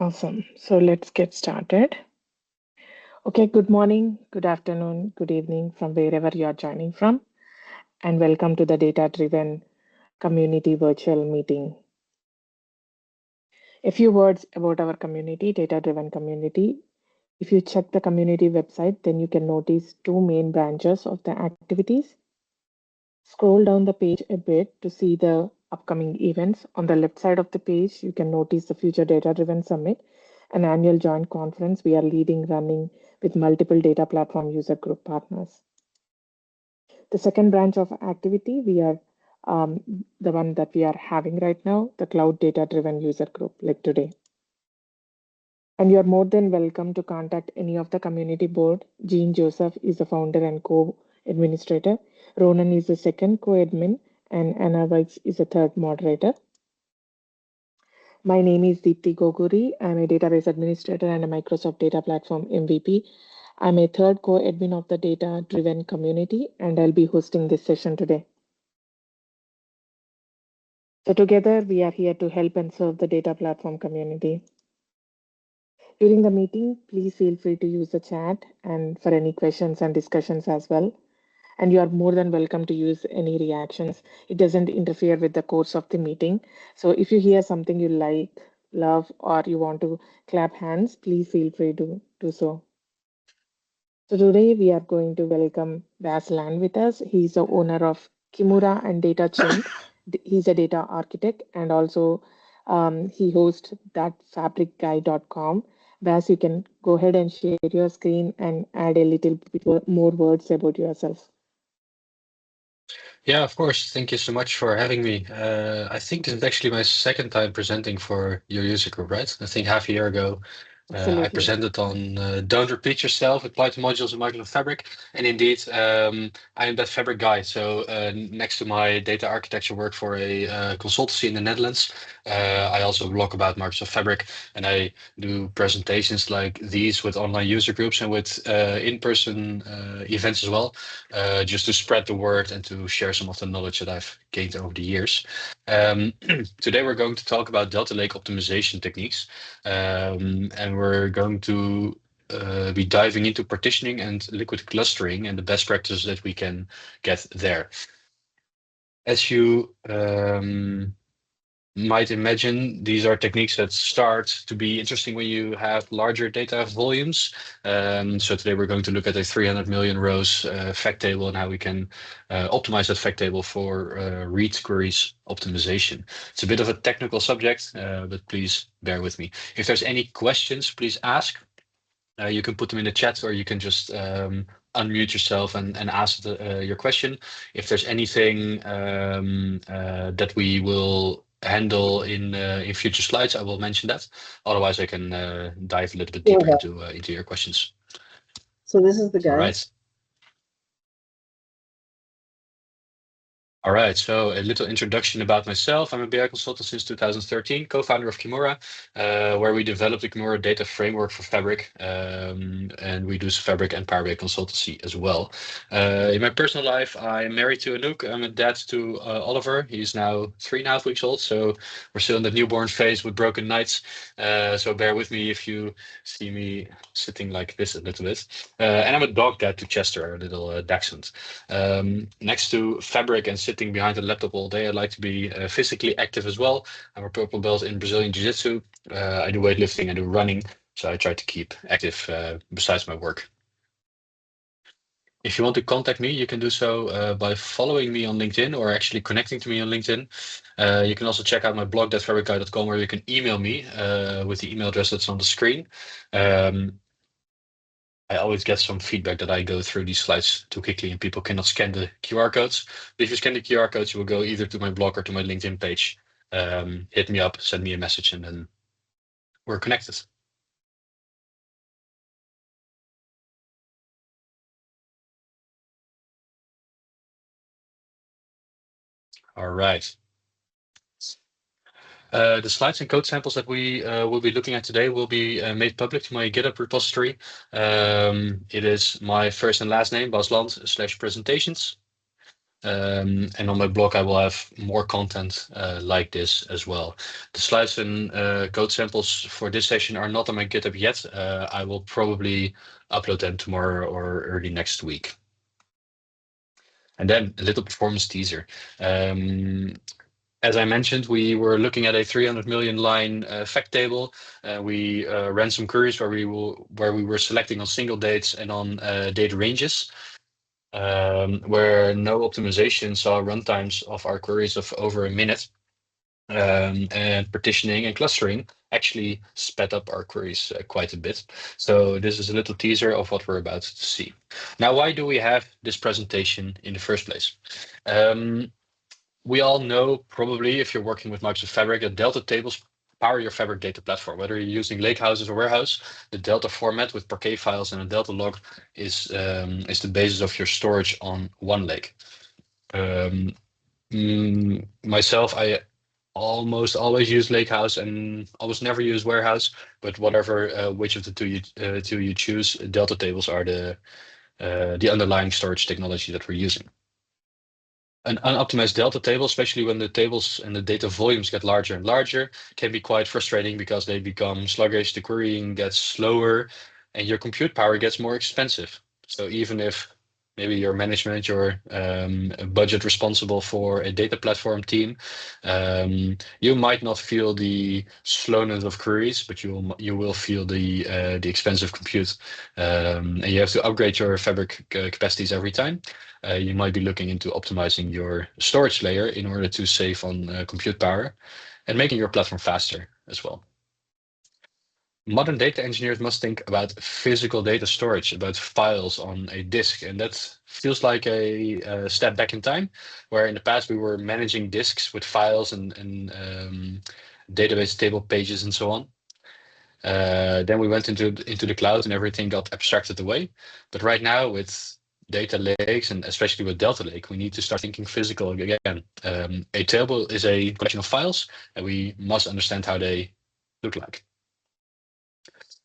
Awesome. So let's get started. Okay, good morning, good afternoon, good evening from wherever you are joining from, and welcome to the Data Driven Community Virtual Meeting. A few words about our community, Data Driven Community. If you check the community website, then you can notice two main branches of the activities. Scroll down the page a bit to see the upcoming events. On the left side of the page, you can notice the Future Data Driven Summit, an annual joint conference we are leading running with multiple data platform user group partners. The second branch of activity, we are the one that we are having right now, the Cloud Data Driven User Group, like today. And you are more than welcome to contact any of the community board. Jean Joseph is the founder and co-administrator. Ronan is the second co-admin, and Anna Weiss is the third moderator. My name is Deepthi Goguri. I'm a database administrator and a Microsoft Data Platform MVP. I'm a third co-admin of the data-driven community, and I'll be hosting this session today. So together, we are here to help and serve the data platform community. During the meeting, please feel free to use the chat and for any questions and discussions as well. And you are more than welcome to use any reactions. It doesn't interfere with the course of the meeting. So if you hear something you like, love, or you want to clap hands, please feel free to do so. So today we are going to welcome Bas Land with us. He's the owner of Kimura and Data Chimp. He's a data architect and also he hosts thatfabricguy.com. Bas, you can go ahead and share your screen and add a little bit more words about yourself. Yeah, of course. Thank you so much for having me. I think this is actually my second time presenting for your user group, right? I think half a year ago, I Absolutely. presented on Don't Repeat Yourself with Python modules in Microsoft Fabric. And indeed, I am that Fabric guy. So next to my data architecture work for a consultancy in the Netherlands, I also blog about Microsoft Fabric, and I do presentations like these with online user groups and with in-person events as well, just to spread the word and to share some of the knowledge that I've gained over the years. Today we're going to talk about Delta Lake optimization techniques, and we're going to be diving into partitioning and liquid clustering and the best practices that we can get there. As you might imagine, these are techniques that start to be interesting when you have larger data volumes. So today we're going to look at a 300 million rows fact table and how we can optimize that fact table for read queries optimization. It's a bit of a technical subject, but please bear with me. If there's any questions, please ask. You can put them in the chat, or you can just unmute yourself and ask your question. If there's anything that we will handle in future slides, I will mention that. Otherwise, I can dive a little bit deeper into your questions. So this is the guy. All right. All right, so a little introduction about myself. I'm a BI consultant since 2013, co-founder of Kimura, where we developed the Kimura data framework for Fabric, and we do Fabric and Power BI consultancy as well. In my personal life, I'm married to Anouk. I'm a dad to Oliver. He's now 3.5 weeks old, so we're still in the newborn phase with broken nights. So bear with me if you see me sitting like this a little bit. And I'm a dog dad to Chester, our little dachshund. Next to Fabric and sitting behind the laptop all day, I like to be physically active as well. I'm a purple belt in Brazilian Jiu-Jitsu. I do weightlifting, I do running, so I try to keep active besides my work. If you want to contact me, you can do so by following me on LinkedIn or actually connecting to me on LinkedIn. You can also check out my blog, thatfabricguy.com, where you can email me with the email address that's on the screen. I always get some feedback that I go through these slides too quickly and people cannot scan the QR codes. But if you scan the QR codes, you will go either to my blog or to my LinkedIn page. Hit me up, send me a message, and then we're connected. All right. The slides and code samples that we will be looking at today will be made public to my GitHub repository. It is my first and last name, Bas Land /presentations. And on my blog, I will have more content like this as well. The slides and code samples for this session are not on my GitHub yet. I will probably upload them tomorrow or early next week. And then a little performance teaser. As I mentioned, we were looking at a 300 million line fact table. We ran some queries where we were selecting on single dates and on date ranges. Where no optimization saw runtimes of our queries of over a minute. And partitioning and clustering actually sped up our queries quite a bit. So this is a little teaser of what we're about to see. Now, why do we have this presentation in the first place? We all know probably if you're working with Microsoft Fabric that Delta tables power your Fabric data platform. Whether you're using lakehouses or warehouse, the Delta format with Parquet files and a Delta log is the basis of your storage on one lake. Myself, I almost always use lakehouse and almost never use warehouse. But whatever which of the two you choose, Delta tables are the underlying storage technology that we're using. An unoptimized Delta table, especially when the tables and the data volumes get larger and larger, can be quite frustrating because they become sluggish, the querying gets slower, and your compute power gets more expensive. So even if maybe your management, your budget responsible for a data platform team, you might not feel the slowness of queries, but you will feel the expensive compute, and you have to upgrade your Fabric capacities every time. You might be looking into optimizing your storage layer in order to save on compute power and making your platform faster as well. Modern data engineers must think about physical data storage, about files on a disk, and that feels like a step back in time, where in the past we were managing disks with files and database table pages and so on. Then we went into the cloud and everything got abstracted away. But right now with data lakes and especially with Delta Lake, we need to start thinking physical again. A table is a collection of files, and we must understand how they look like.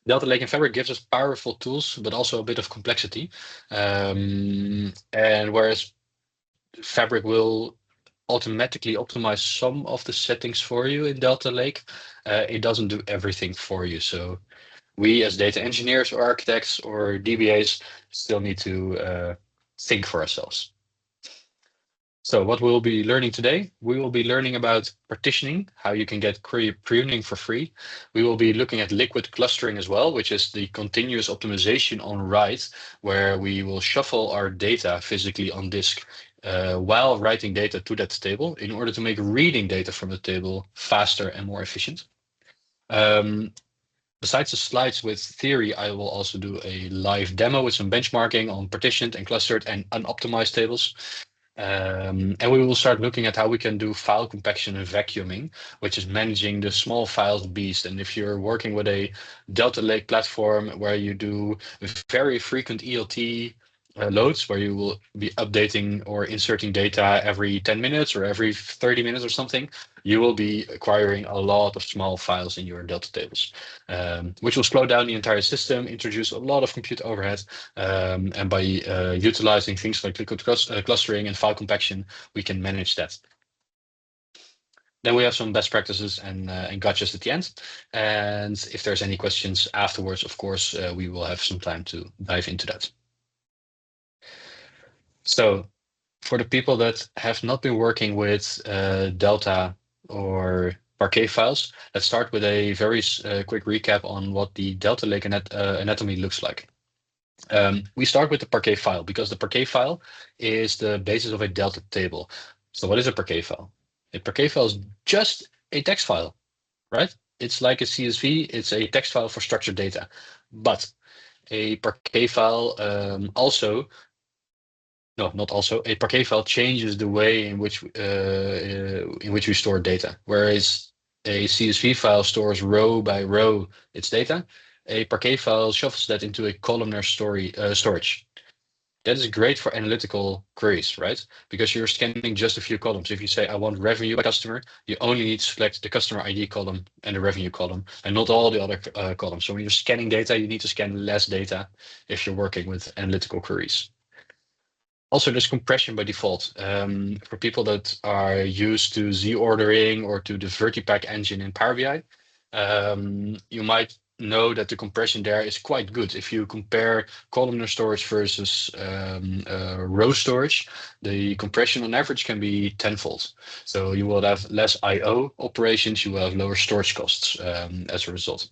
Delta Lake and Fabric gives us powerful tools, but also a bit of complexity. And whereas Fabric will automatically optimize some of the settings for you in Delta Lake, it doesn't do everything for you. So we as data engineers or architects or DBAs still need to think for ourselves. So what we'll be learning today, we will be learning about partitioning, how you can get query pruning for free. We will be looking at liquid clustering as well, which is the continuous optimization on write, where we will shuffle our data physically on disk while writing data to that table in order to make reading data from the table faster and more efficient. Besides the slides with theory, I will also do a live demo with some benchmarking on partitioned and clustered and unoptimized tables. And we will start looking at how we can do file compaction and vacuuming, which is managing the small files beast. And if you're working with a Delta Lake platform where you do very frequent ELT loads, where you will be updating or inserting data every 10 minutes or every 30 minutes or something, you will be acquiring a lot of small files in your Delta tables, which will slow down the entire system, introduce a lot of compute overhead, and by utilizing things like liquid clustering and file compaction, we can manage that. Then we have some best practices and gotchas at the end. And if there's any questions afterwards, of course, we will have some time to dive into that. So for the people that have not been working with Delta or Parquet files, let's start with a very quick recap on what the Delta Lake anatomy looks like. We start with the Parquet file because the Parquet file is the basis of a Delta table. So what is a Parquet file? A Parquet file is just a text file, right? It's like a CSV, it's a text file for structured data. But a Parquet file a Parquet file changes the way in which we store data. Whereas a CSV file stores row by row its data, a Parquet file shuffles that into a columnar storage. That is great for analytical queries, right? Because you're scanning just a few columns. If you say, I want revenue by customer, you only need to select the customer ID column and the revenue column and not all the other columns. So when you're scanning data, you need to scan less data if you're working with analytical queries. Also, there's compression by default. For people that are used to Z ordering or to the Vertipack engine in Power BI, you might know that the compression there is quite good. If you compare columnar storage versus row storage, the compression on average can be tenfold. So you will have less I/O operations, you will have lower storage costs as a result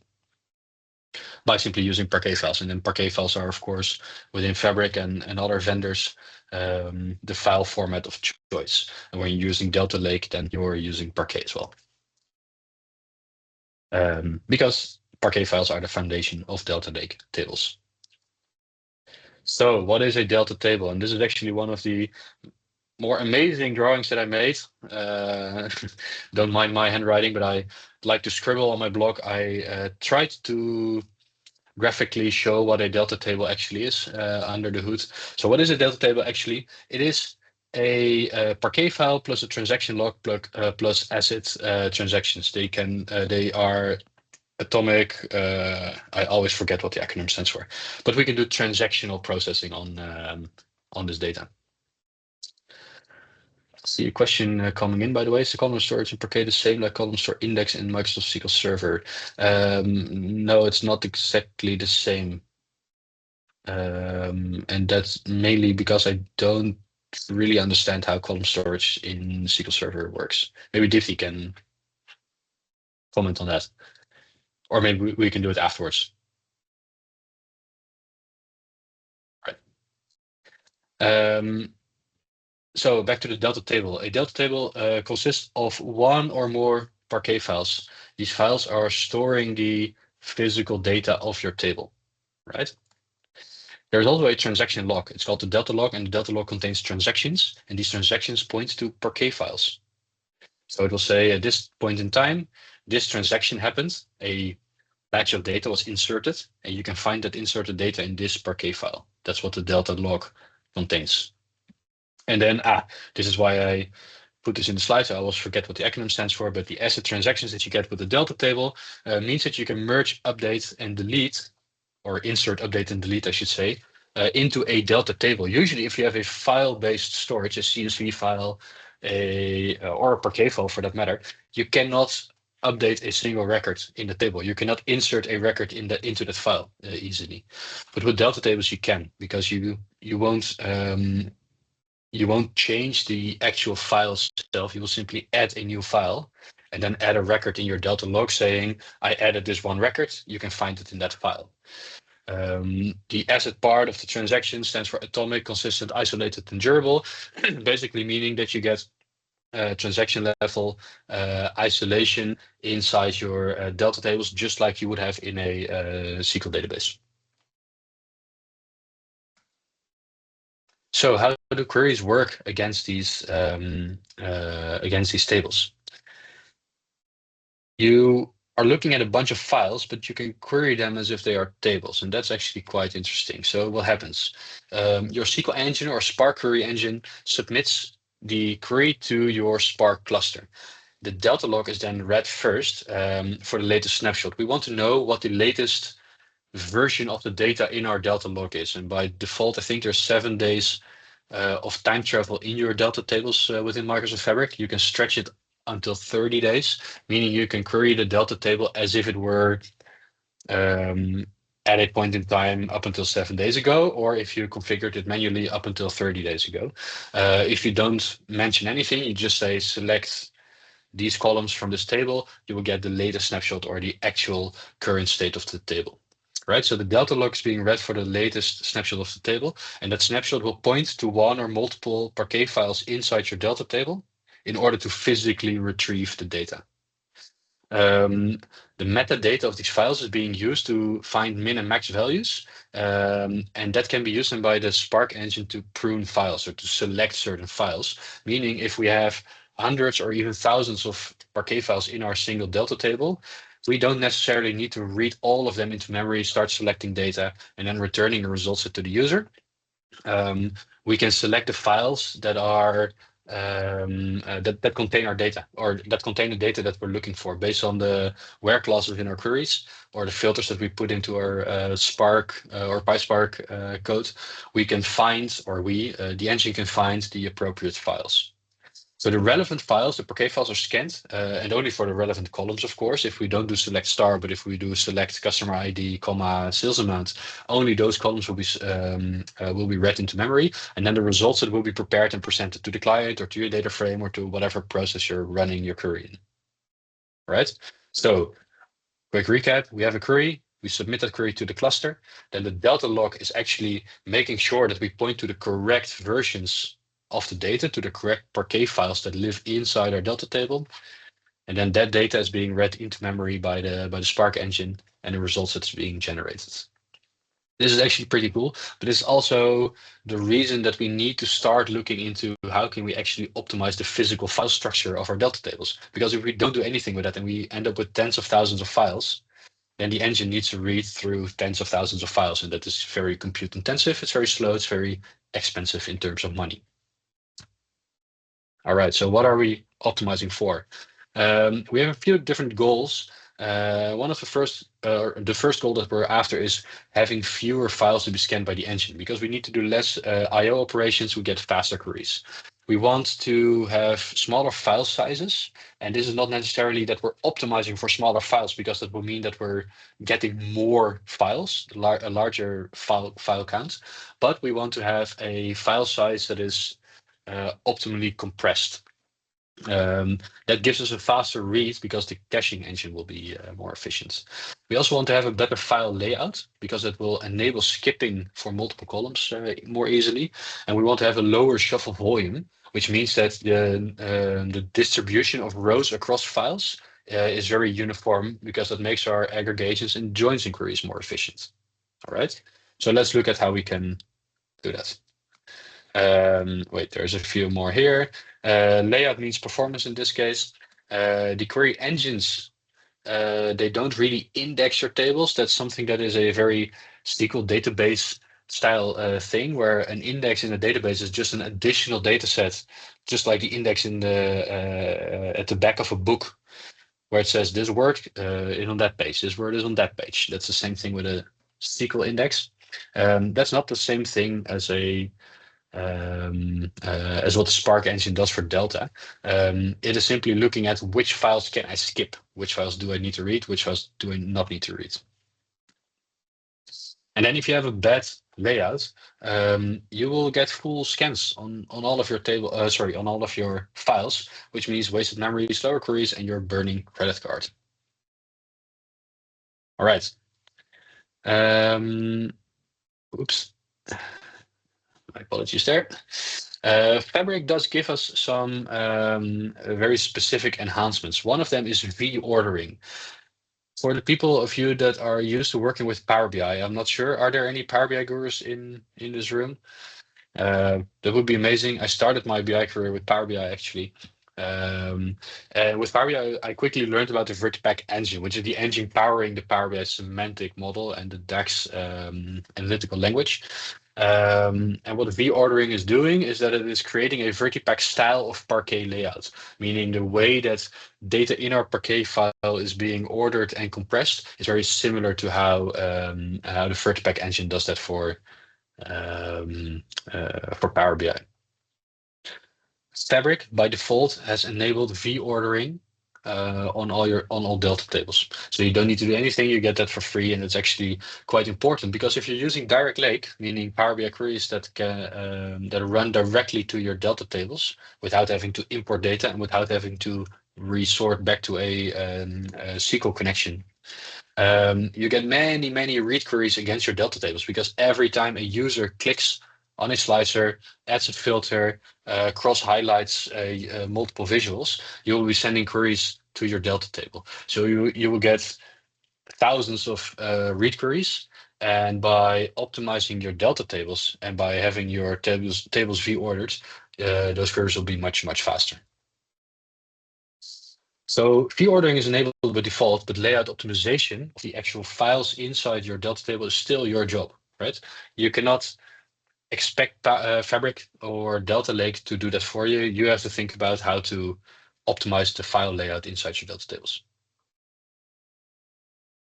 by simply using Parquet files. And then Parquet files are, of course, within Fabric and other vendors, the file format of choice. And when you're using Delta Lake, then you're using Parquet as well. Because Parquet files are the foundation of Delta Lake tables. So what is a Delta table? And this is actually one of the more amazing drawings that I made. Don't mind my handwriting, but I like to scribble on my blog. I tried to graphically show what a delta table actually is under the hood. So what is a delta table actually? It is a Parquet file plus a transaction log plus asset transactions. They are atomic. I always forget what the acronym stands for, but we can do transactional processing on this data. See a question coming in, by the way. Is the column storage in Parquet the same like column store index in Microsoft SQL Server? No, it's not exactly the same. And that's mainly because I don't really understand how column storage in SQL Server works. Maybe Diffie can comment on that. Or maybe we can do it afterwards. Right. So back to the delta table. A delta table consists of one or more Parquet files. These files are storing the physical data of your table, right? There's also a transaction log. It's called the delta log, and the delta log contains transactions, and these transactions point to Parquet files. So it will say at this point in time, this transaction happened, a batch of data was inserted, and you can find that inserted data in this Parquet file. That's what the delta log contains. And then, this is why I put this in the slide, so I always forget what the acronym stands for, but the asset transactions that you get with the delta table means that you can merge, update, and delete, or insert, update, and delete, I should say, into a delta table. Usually, if you have a file-based storage, a CSV file, or a Parquet file for that matter, you cannot update a single record in the table. You cannot insert a record into that file easily. But with delta tables, you can, because you won't change the actual file itself. You will simply add a new file and then add a record in your delta log saying, I added this one record. You can find it in that file. The asset part of the transaction stands for atomic, consistent, isolated, and durable, basically meaning that you get transaction level isolation inside your delta tables, just like you would have in a SQL database. So how do queries work against these tables? You are looking at a bunch of files, but you can query them as if they are tables, and that's actually quite interesting. So what happens? Your SQL engine or Spark query engine submits the query to your Spark cluster. The delta log is then read first for the latest snapshot. We want to know what the latest version of the data in our delta log is, and by default, I think there's 7 days of time travel in your delta tables within Microsoft Fabric. You can stretch it until 30 days, meaning you can query the delta table as if it were at a point in time up until 7 days ago, or if you configured it manually up until 30 days ago. If you don't mention anything, you just say select these columns from this table, you will get the latest snapshot or the actual current state of the table. Right, so the delta log is being read for the latest snapshot of the table, and that snapshot will point to one or multiple Parquet files inside your delta table in order to physically retrieve the data. The metadata of these files is being used to find min and max values, and that can be used by the Spark engine to prune files or to select certain files, meaning if we have hundreds or even thousands of Parquet files in our single delta table, we don't necessarily need to read all of them into memory, start selecting data, and then returning the results to the user. We can select the files that are that contain our data, or that contain the data that we're looking for based on the where clauses in our queries or the filters that we put into our Spark or PySpark code. We can find, or the engine can find the appropriate files. So the relevant files, the Parquet files, are scanned, and only for the relevant columns, of course. If we don't do select star, but if we do select customer ID, comma, sales amount, only those columns will be read into memory, and then the results that will be prepared and presented to the client or to your data frame or to whatever process you're running your query in. All right. So quick recap: we have a query. We submit that query to the cluster. Then the delta log is actually making sure that we point to the correct versions of the data, to the correct Parquet files that live inside our delta table. And then that data is being read into memory by the Spark engine and the results that's being generated. This is actually pretty cool, but it's also the reason that we need to start looking into how can we actually optimize the physical file structure of our delta tables. Because if we don't do anything with that and we end up with tens of thousands of files, then the engine needs to read through tens of thousands of files, and that is very compute intensive. It's very slow. It's very expensive in terms of money. All right, so what are we optimizing for? We have a few different goals. One of the first goal that we're after is having fewer files to be scanned by the engine, because we need to do less I/O operations. We get faster queries. We want to have smaller file sizes, and this is not necessarily that we're optimizing for smaller files, because that will mean that we're getting more files, a larger file count, but we want to have a file size that is optimally compressed. That gives us a faster read because the caching engine will be more efficient. We also want to have a better file layout because it will enable skipping for multiple columns more easily. And we want to have a lower shuffle volume, which means that the distribution of rows across files is very uniform, because that makes our aggregations and joins inquiries more efficient. All right, so let's look at how we can do that. Wait, there's a few more here. Layout means performance in this case. The query engines, they don't really index your tables. That's something that is a very SQL database style thing, where an index in a database is just an additional data set, just like the index in at the back of a book, where it says this word is on that page, this word is on that page. That's the same thing with a SQL index. That's not the same thing as what the Spark engine does for Delta. It is simply looking at which files can I skip, which files do I need to read, which files do I not need to read. And then if you have a bad layout, you will get full scans on all of your on all of your files, which means wasted memory, slower queries, and you're burning credit card. All right. Oops. My apologies there. Fabric does give us some very specific enhancements. One of them is reordering. For the people of you that are used to working with Power BI, I'm not sure, are there any Power BI gurus in this room? That would be amazing. I started my BI career with Power BI, actually. And with Power BI, I quickly learned about the Vertipack engine, which is the engine powering the Power BI semantic model and the DAX analytical language. And what reordering is doing is that it is creating a Vertipack style of Parquet layout, meaning the way that data in our Parquet file is being ordered and compressed is very similar to how the Vertipack engine does that for Power BI. Fabric by default has enabled reordering on all Delta tables, so you don't need to do anything. You get that for free, and it's actually quite important, because if you're using Direct Lake, meaning Power BI queries that run directly to your Delta tables without having to import data and without having to resort back to a SQL connection, you get many read queries against your Delta tables, because every time a user clicks on a slicer, adds a filter, cross highlights multiple visuals, you will be sending queries to your Delta table. So you will get thousands of read queries, and by optimizing your Delta tables and by having your tables reordered, those queries will be much faster. So reordering is enabled by default, but layout optimization of the actual files inside your Delta table is still your job, right? You cannot expect Fabric or Delta Lake to do that for you. You have to think about how to optimize the file layout inside your Delta tables.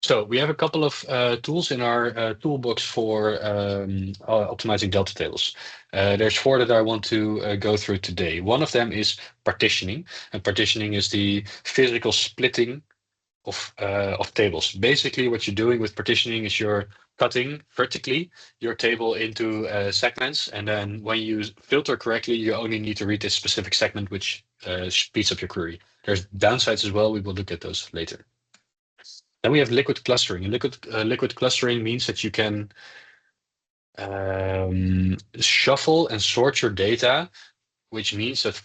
So we have a couple of tools in our toolbox for optimizing Delta tables. There's 4 that I want to go through today. One of them is partitioning, and partitioning is the physical splitting of tables. Basically, what you're doing with partitioning is you're cutting vertically your table into segments, and then when you filter correctly, you only need to read this specific segment, which speeds up your query. There's downsides as well. We will look at those later. Then we have liquid clustering. And liquid clustering means that you can shuffle and sort your data, which means that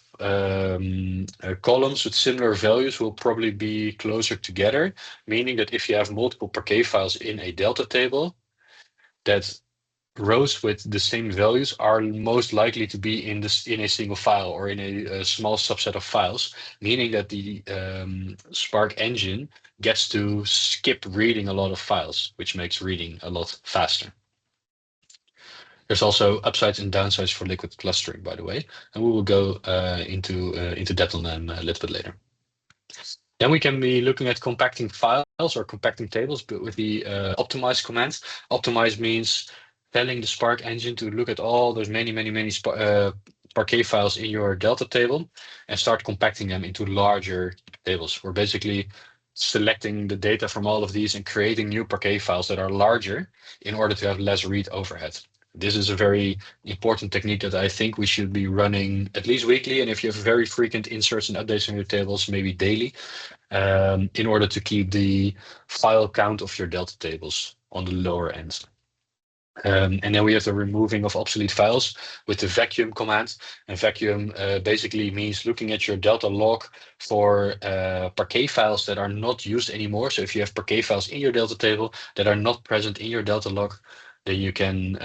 columns with similar values will probably be closer together, meaning that if you have multiple parquet files in a Delta table, that rows with the same values are most likely to be in a single file or in a small subset of files, meaning that the Spark engine gets to skip reading a lot of files, which makes reading a lot faster. There's also upsides and downsides for liquid clustering, by the way, and we will go into depth on them a little bit later. Then we can be looking at compacting files or compacting tables, but with the optimize command. Optimize means telling the Spark engine to look at all those many parquet files in your Delta table and start compacting them into larger tables. We're basically selecting the data from all of these and creating new parquet files that are larger in order to have less read overhead. This is a very important technique that I think we should be running at least weekly. And if you have very frequent inserts and updates on your tables, maybe daily, in order to keep the file count of your Delta tables on the lower end. And then we have the removing of obsolete files with the vacuum command. And vacuum basically means looking at your Delta log for parquet files that are not used anymore. So if you have parquet files in your Delta table that are not present in your Delta log, then you can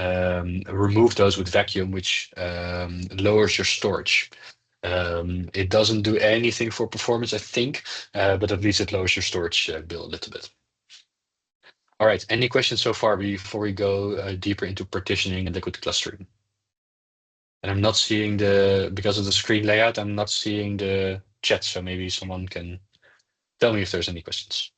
remove those with vacuum, which lowers your storage. It doesn't do anything for performance, I think, but at least it lowers your storage bill a little bit. All right, any questions so far before we go deeper into partitioning and liquid clustering? And I'm not seeing because of the screen layout, I'm not seeing the chat, so maybe someone can tell me if there's any questions.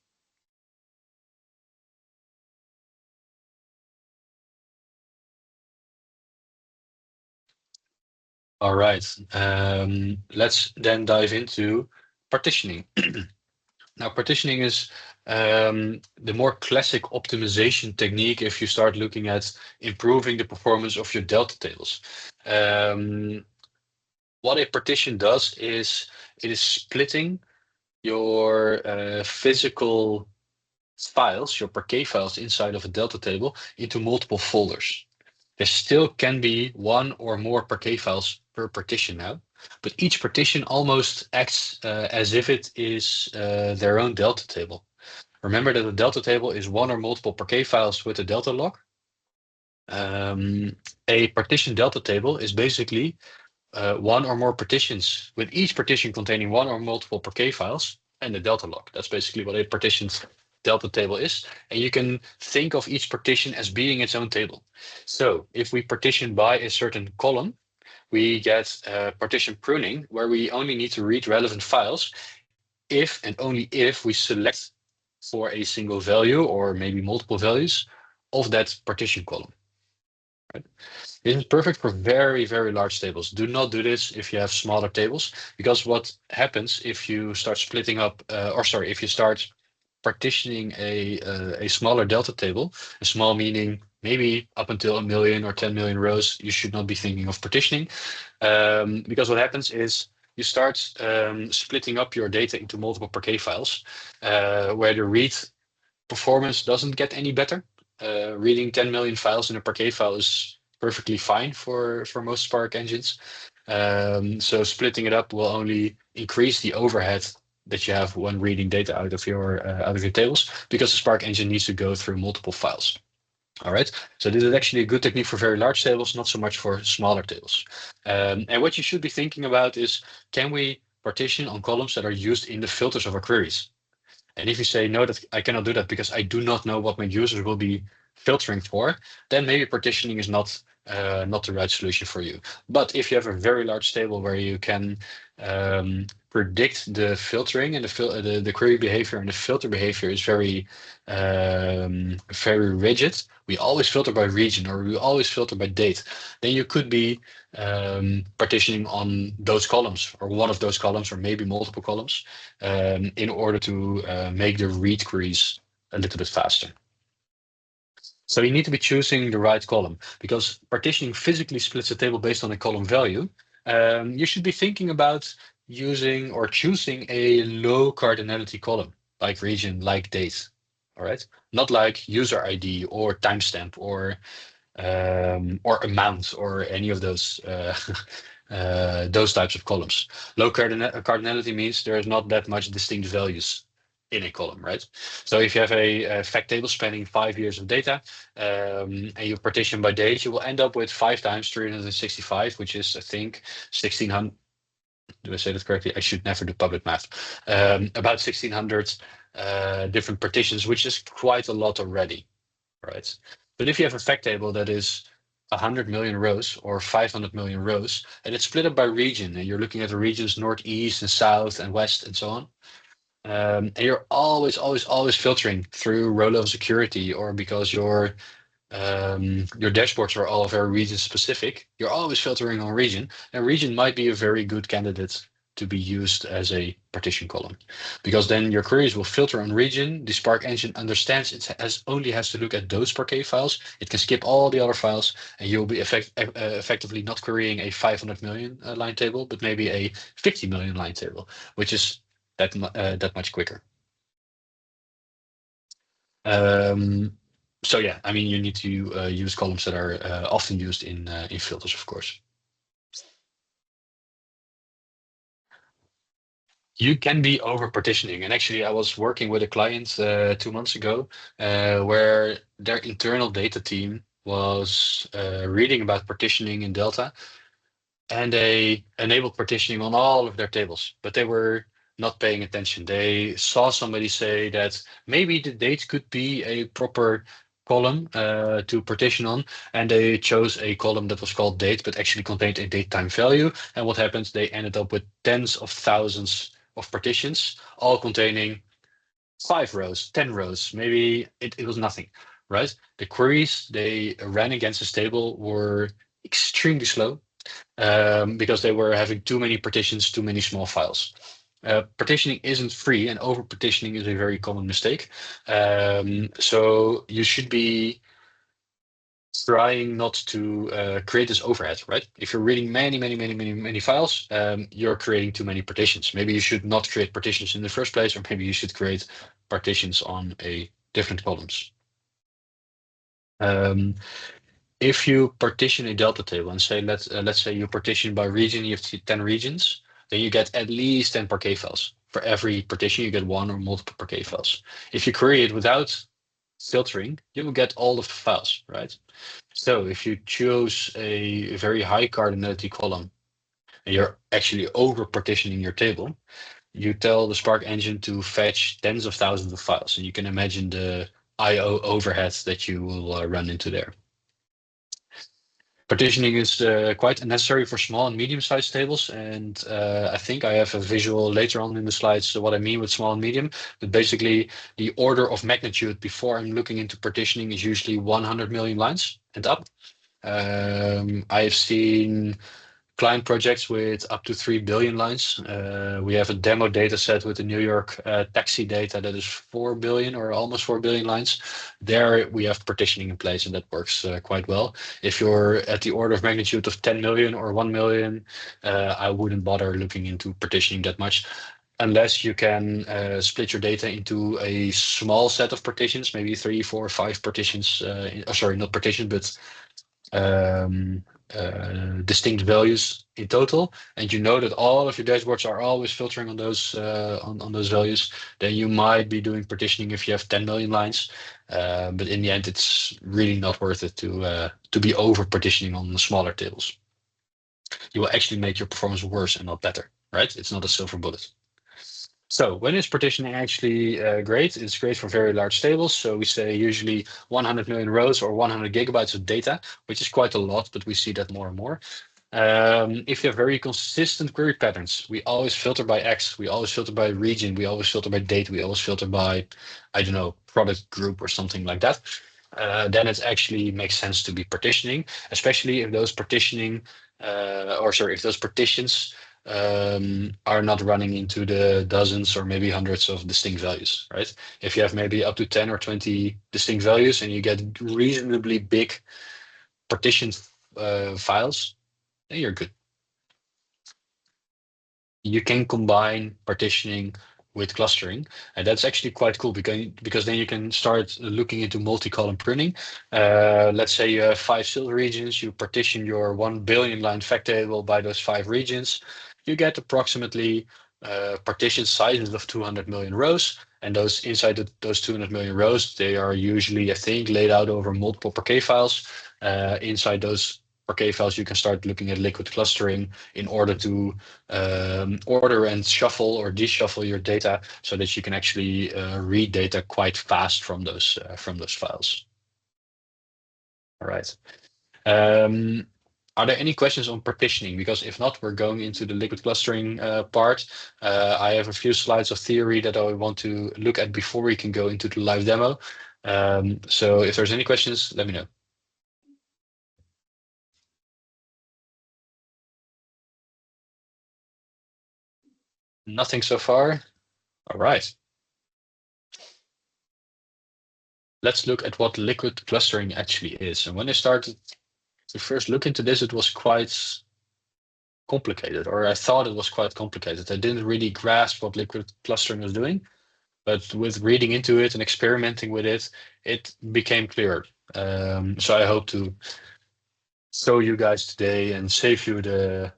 All right, let's then dive into partitioning. Now, partitioning is the more classic optimization technique if you start looking at improving the performance of your Delta tables. What a partition does is it is splitting your physical files, your parquet files inside of a Delta table into multiple folders. There still can be 1 or more parquet files per partition now, but each partition almost acts as if it is their own Delta table. Remember that a Delta table is 1 or multiple parquet files with a Delta log. A partition Delta table is basically 1 or more partitions, with each partition containing 1 or multiple parquet files and the Delta log. That's basically what a partitioned Delta table is. And you can think of each partition as being its own table. So if we partition by a certain column, we get partition pruning, where we only need to read relevant files if and only if we select for a single value or maybe multiple values of that partition column. Right? This is perfect for very, very large tables. Do not do this if you have smaller tables, because what happens if you start splitting up, if you start partitioning a smaller Delta table, a small meaning maybe up until 1 million or 10 million rows, you should not be thinking of partitioning, because what happens is you start splitting up your data into multiple parquet files, where the read performance doesn't get any better. Reading 10 million files in a parquet file is perfectly fine for most Spark engines. So splitting it up will only increase the overhead that you have when reading data out of your tables, because the Spark engine needs to go through multiple files. All right, so this is actually a good technique for very large tables, not so much for smaller tables. And what you should be thinking about is, can we partition on columns that are used in the filters of our queries? And if you say, no, that I cannot do that because I do not know what my users will be filtering for, then maybe partitioning is not the right solution for you. But if you have a very large table where you can predict the filtering and the query behavior and the filter behavior is very rigid, we always filter by region or we always filter by date, then you could be partitioning on those columns or one of those columns or maybe multiple columns in order to make the read queries a little bit faster. So you need to be choosing the right column because partitioning physically splits a table based on a column value. You should be thinking about using or choosing a low cardinality column like region, like date. All right, not like user ID or timestamp or amount or any of those types of columns. Low cardinality means there is not that much distinct values in a column, right? So if you have a fact table spanning 5 years of data and you partition by date, you will end up with 5 times 365, which is, I think, 1600. Do I say that correctly? I should never do public math. About 1600 different partitions, which is quite a lot already, right? But if you have a fact table that is 100 million rows or 500 million rows, and it's split up by region, and you're looking at the regions northeast and south and west and so on, and you're always filtering through row level security, or because your dashboards are all very region specific, you're always filtering on region, and region might be a very good candidate to be used as a partition column, because then your queries will filter on region. The Spark engine understands it only has to look at those Parquet files. It can skip all the other files, and you'll be effectively not querying a 500 million line table, but maybe a 50 million line table, which is that much quicker. So yeah, I mean, you need to use columns that are often used in filters, of course. You can be over partitioning, and actually, I was working with a client 2 months ago, where their internal data team was reading about partitioning in Delta, and they enabled partitioning on all of their tables, but they were not paying attention. They saw somebody say that maybe the date could be a proper column to partition on, and they chose a column that was called date, but actually contained a date time value. And what happened? They ended up with tens of thousands of partitions, all containing 5 rows, 10 rows. Maybe it was nothing, right? The queries they ran against this table were extremely slow because they were having too many partitions, too many small files. Partitioning isn't free, and over partitioning is a very common mistake. So you should be trying not to create this overhead, right? If you're reading many files, you're creating too many partitions. Maybe you should not create partitions in the first place, or maybe you should create partitions on a different columns. If you partition a Delta table and say, let's say you partition by region, you have 10 regions, then you get at least 10 Parquet files. For every partition, you get 1 or multiple Parquet files. If you query it without filtering, you will get all of the files, right? So if you choose a very high cardinality column and you're actually over partitioning your table, you tell the Spark engine to fetch tens of thousands of files, and you can imagine the I/O overheads that you will run into there. Partitioning is quite necessary for small and medium-sized tables, and I think I have a visual later on in the slides what I mean with small and medium. But basically, the order of magnitude before I'm looking into partitioning is usually 100 million lines and up. I've seen client projects with up to 3 billion lines. We have a demo data set with the New York taxi data that is 4 billion or almost 4 billion lines. There we have partitioning in place, and that works quite well. If you're at the order of magnitude of 10 million or 1 million, I wouldn't bother looking into partitioning that much, unless you can split your data into a small set of partitions, maybe 3, 4, 5 partitions. Sorry, not partitions, but distinct values in total, and you know that all of your dashboards are always filtering on those on those values, then you might be doing partitioning if you have 10 million lines. But in the end, it's really not worth it to be over partitioning on the smaller tables. You will actually make your performance worse and not better, right? It's not a silver bullet. So when is partitioning actually great? It's great for very large tables. So we say usually 100 million rows or 100 gigabytes of data, which is quite a lot, but we see that more and more. If you have very consistent query patterns, we always filter by X, we always filter by region, we always filter by date, we always filter by, I don't know, product group or something like that. Then it actually makes sense to be partitioning, especially if those partitioning, if those partitions are not running into the dozens or maybe hundreds of distinct values, right? If you have maybe up to 10 or 20 distinct values and you get reasonably big partitioned files, then you're good. You can combine partitioning with clustering, and that's actually quite cool because then you can start looking into multi-column pruning. Let's say you have 5 sales regions, you partition your 1 billion line fact table by those 5 regions, you get approximately partition sizes of 200 million rows, and those inside those 200 million rows, they are usually, I think, laid out over multiple Parquet files. Inside those Parquet files, you can start looking at liquid clustering in order to order and shuffle or deshuffle your data so that you can actually read data quite fast from those files. All right. Are there any questions on partitioning? Because if not, we're going into the liquid clustering part. I have a few slides of theory that I want to look at before we can go into the live demo. So if there's any questions, let me know. Nothing so far. All right. Let's look at what liquid clustering actually is. And when I started to first look into this, it was quite complicated, or I thought it was quite complicated. I didn't really grasp what liquid clustering was doing, but with reading into it and experimenting with it, it became clearer. So I hope to show you guys today and save you the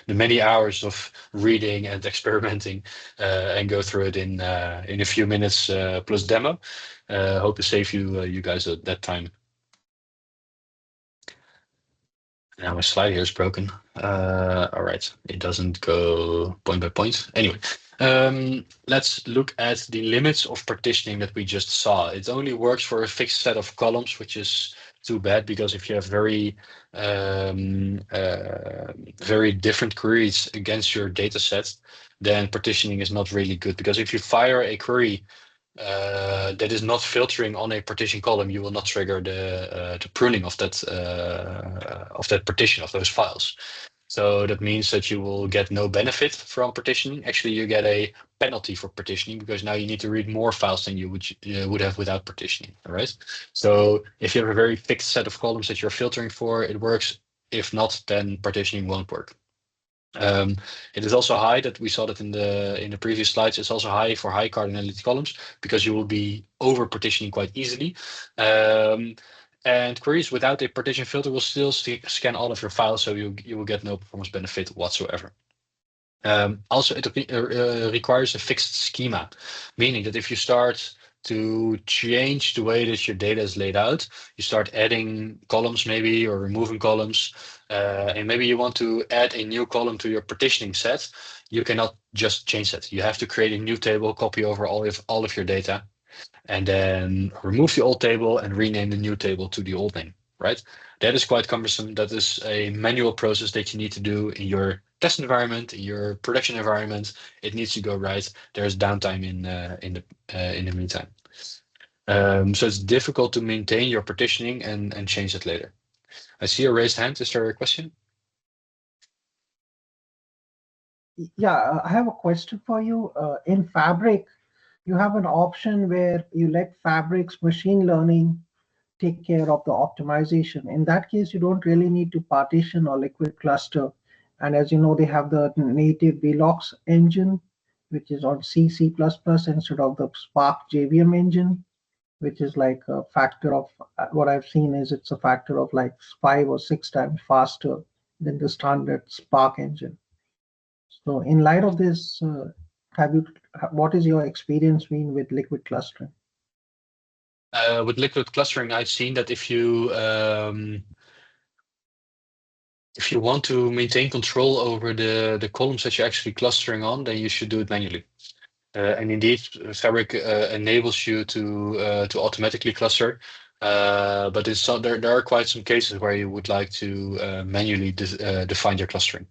many hours of reading and experimenting and go through it in a few minutes plus demo. Hope to save you guys that time. Now my slide here is broken. All right, it doesn't go point by point. Anyway, let's look at the limits of partitioning that we just saw. It only works for a fixed set of columns, which is too bad because if you have very different queries against your data set, then partitioning is not really good. Because if you fire a query that is not filtering on a partition column, you will not trigger the pruning of that partition of those files. So that means that you will get no benefit from partitioning. Actually, you get a penalty for partitioning because now you need to read more files than you would have without partitioning. All right. So if you have a very fixed set of columns that you're filtering for, it works. If not, then partitioning won't work. It is also high that we saw that in the previous slides. It's also high for high cardinality columns because you will be over partitioning quite easily. And queries without a partition filter will still scan all of your files, so you will get no performance benefit whatsoever. Also, it requires a fixed schema, meaning that if you start to change the way that your data is laid out, you start adding columns maybe or removing columns, and maybe you want to add a new column to your partitioning set, you cannot just change that. You have to create a new table, copy over all of your data, and then remove the old table and rename the new table to the old name, right? That is quite cumbersome. That is a manual process that you need to do in your test environment, in your production environment. It needs to go right. There's downtime in the meantime. So it's difficult to maintain your partitioning and change it later. I see a raised hand. Is there a question? Yeah, I have a question for you. In Fabric, you have an option where you let Fabric's machine learning take care of the optimization. In that case, you don't really need to partition or liquid cluster. And as you know, they have the native Velox engine, which is on C, C++ instead of the Spark JVM engine, which is like a factor of, what I've seen is it's a factor of like 5 or 6 times faster than the standard Spark engine. So in light of this, what is your experience been with liquid clustering? With liquid clustering, I've seen that if you If you want to maintain control over the columns that you're actually clustering on, then you should do it manually. And indeed, Fabric enables you to automatically cluster. But there are quite some cases where you would like to manually define your clustering.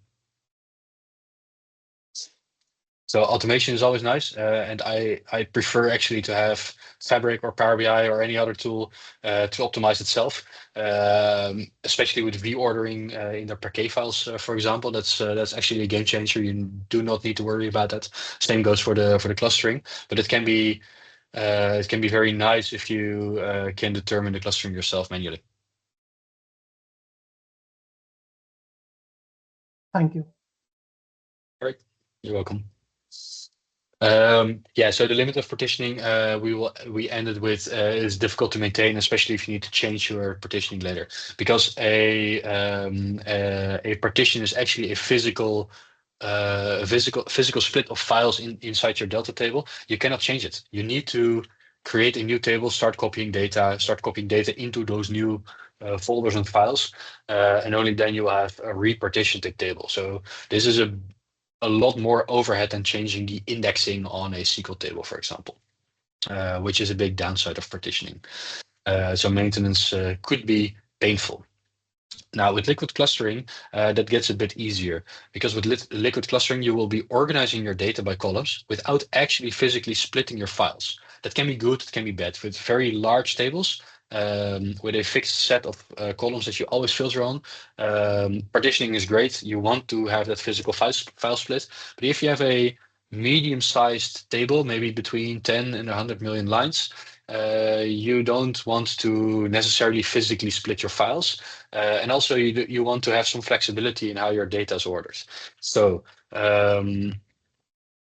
So automation is always nice, and I prefer actually to have Fabric or Power BI or any other tool to optimize itself, especially with V-ordering in the Parquet files, for example. That's actually a game changer. You do not need to worry about that. Same goes for the clustering, but it can be very nice if you can determine the clustering yourself manually. Thank you. All right, you're welcome. Yeah, so the limit of partitioning we ended with is difficult to maintain, especially if you need to change your partitioning later, because a partition is actually a physical split of files inside your Delta table. You cannot change it. You need to create a new table, start copying data into those new folders and files, and only then you will have a repartitioned table. So this is a lot more overhead than changing the indexing on a SQL table, for example, which is a big downside of partitioning. So maintenance could be painful. Now, with liquid clustering, that gets a bit easier, because with liquid clustering, you will be organizing your data by columns without actually physically splitting your files. That can be good, it can be bad. With very large tables, with a fixed set of columns that you always filter on, partitioning is great. You want to have that physical file split. But if you have a medium-sized table, maybe between 10 and 100 million lines, you don't want to necessarily physically split your files. And also you want to have some flexibility in how your data is ordered. So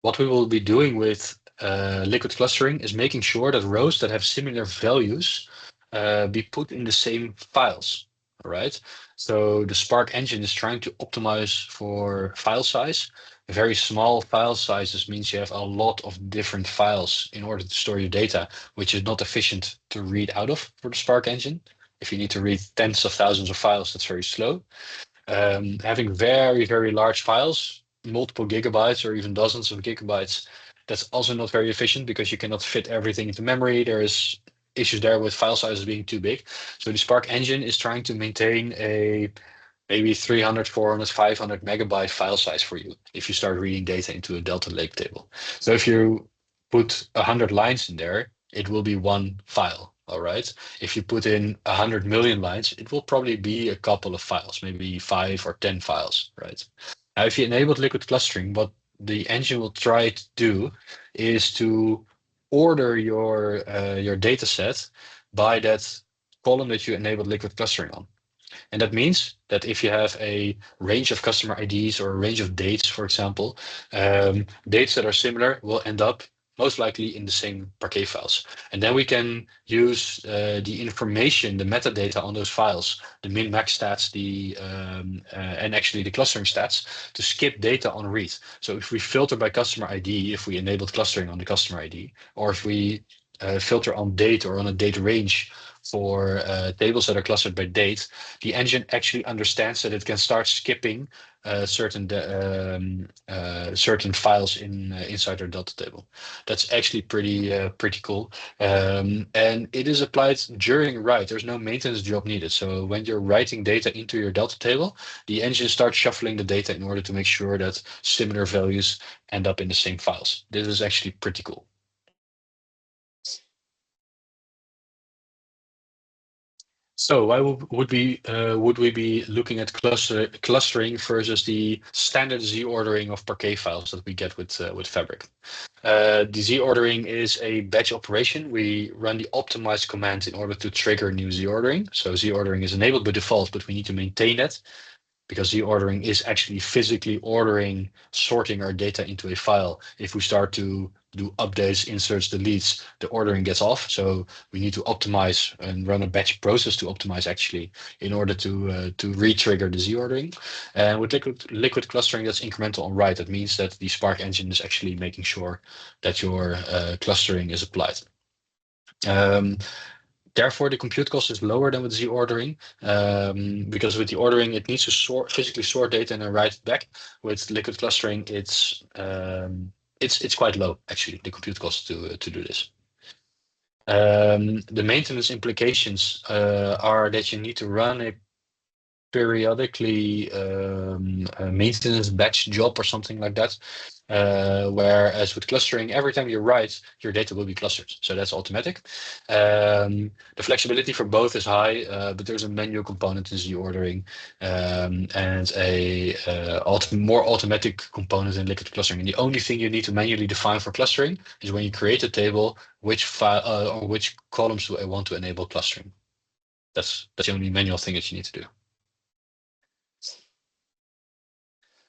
what we will be doing with liquid clustering is making sure that rows that have similar values be put in the same files. All right. So the Spark engine is trying to optimize for file size. Very small file sizes means you have a lot of different files in order to store your data, which is not efficient to read out of for the Spark engine. If you need to read tens of thousands of files, that's very slow. Having very, very large files, multiple gigabytes or even dozens of gigabytes, that's also not very efficient because you cannot fit everything into memory. There is issues there with file sizes being too big. So the Spark engine is trying to maintain a maybe 300, 400, 500 megabyte file size for you if you start reading data into a Delta Lake table. So if you put 100 lines in there, it will be one file. All right. If you put in 100 million lines, it will probably be a couple of files, maybe 5 or 10 files. Right. Now, if you enabled liquid clustering, what the engine will try to do is to order your data set by that column that you enabled liquid clustering on. And that means that if you have a range of customer IDs or a range of dates, for example, dates that are similar will end up most likely in the same Parquet files. And then we can use the information, the metadata on those files, the min-max stats, and actually the clustering stats to skip data on read. So if we filter by customer ID, if we enabled clustering on the customer ID, or if we filter on date or on a date range for tables that are clustered by date, the engine actually understands that it can start skipping certain files inside our Delta table. That's actually pretty cool, and it is applied during write. There's no maintenance job needed. So when you're writing data into your Delta table, the engine starts shuffling the data in order to make sure that similar values end up in the same files. This is actually pretty cool. So why would we be looking at clustering versus the standard Z ordering of Parquet files that we get with Fabric? The Z ordering is a batch operation. We run the optimize command in order to trigger new Z ordering. So Z ordering is enabled by default, but we need to maintain that, because Z ordering is actually physically sorting our data into a file. If we start to do updates, inserts, deletes, the ordering gets off. So we need to optimize and run a batch process to optimize actually in order to re-trigger the Z ordering. And with liquid clustering, that's incremental on write. That means that the Spark engine is actually making sure that your clustering is applied. Therefore, the compute cost is lower than with Z ordering, because with the ordering, it needs to physically sort data and then write it back. With liquid clustering, it's quite low, actually, the compute cost to do this. The maintenance implications are that you need to run a periodically a maintenance batch job or something like that. Whereas with clustering, every time you write, your data will be clustered. So that's automatic. The flexibility for both is high, but there's a manual component in Z ordering and a more automatic component in liquid clustering. And the only thing you need to manually define for clustering is when you create a table, which file or which columns do I want to enable clustering. That's the only manual thing that you need to do.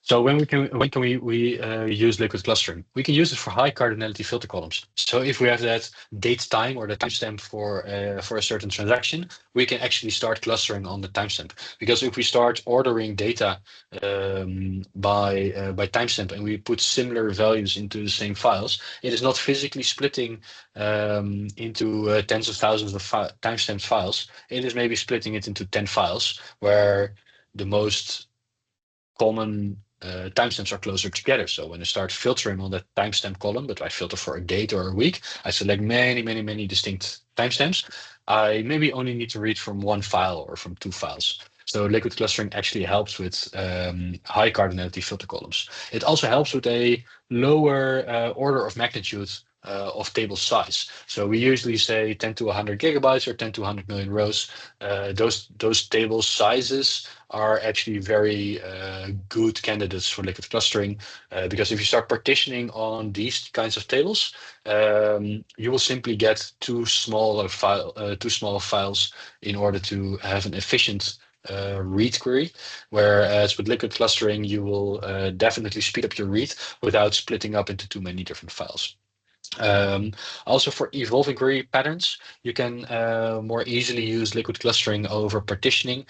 So when can we use liquid clustering? We can use it for high cardinality filter columns. So if we have that date time or the timestamp for a certain transaction, we can actually start clustering on the timestamp. Because if we start ordering data by timestamp and we put similar values into the same files, it is not physically splitting into tens of thousands of timestamped files. It is maybe splitting it into 10 files, where the most common timestamps are closer together. So when I start filtering on that timestamp column, but I filter for a date or a week, I select many distinct timestamps. I maybe only need to read from one file or from two files. So liquid clustering actually helps with high cardinality filter columns. It also helps with a lower order of magnitude of table size. So we usually say 10 to 100 gigabytes or 10 to 100 million rows. Those table sizes are actually very good candidates for liquid clustering, because if you start partitioning on these kinds of tables, you will simply get too small files in order to have an efficient read query. Whereas with liquid clustering, you will definitely speed up your read without splitting up into too many different files. Also for evolving query patterns, you can more easily use liquid clustering over partitioning,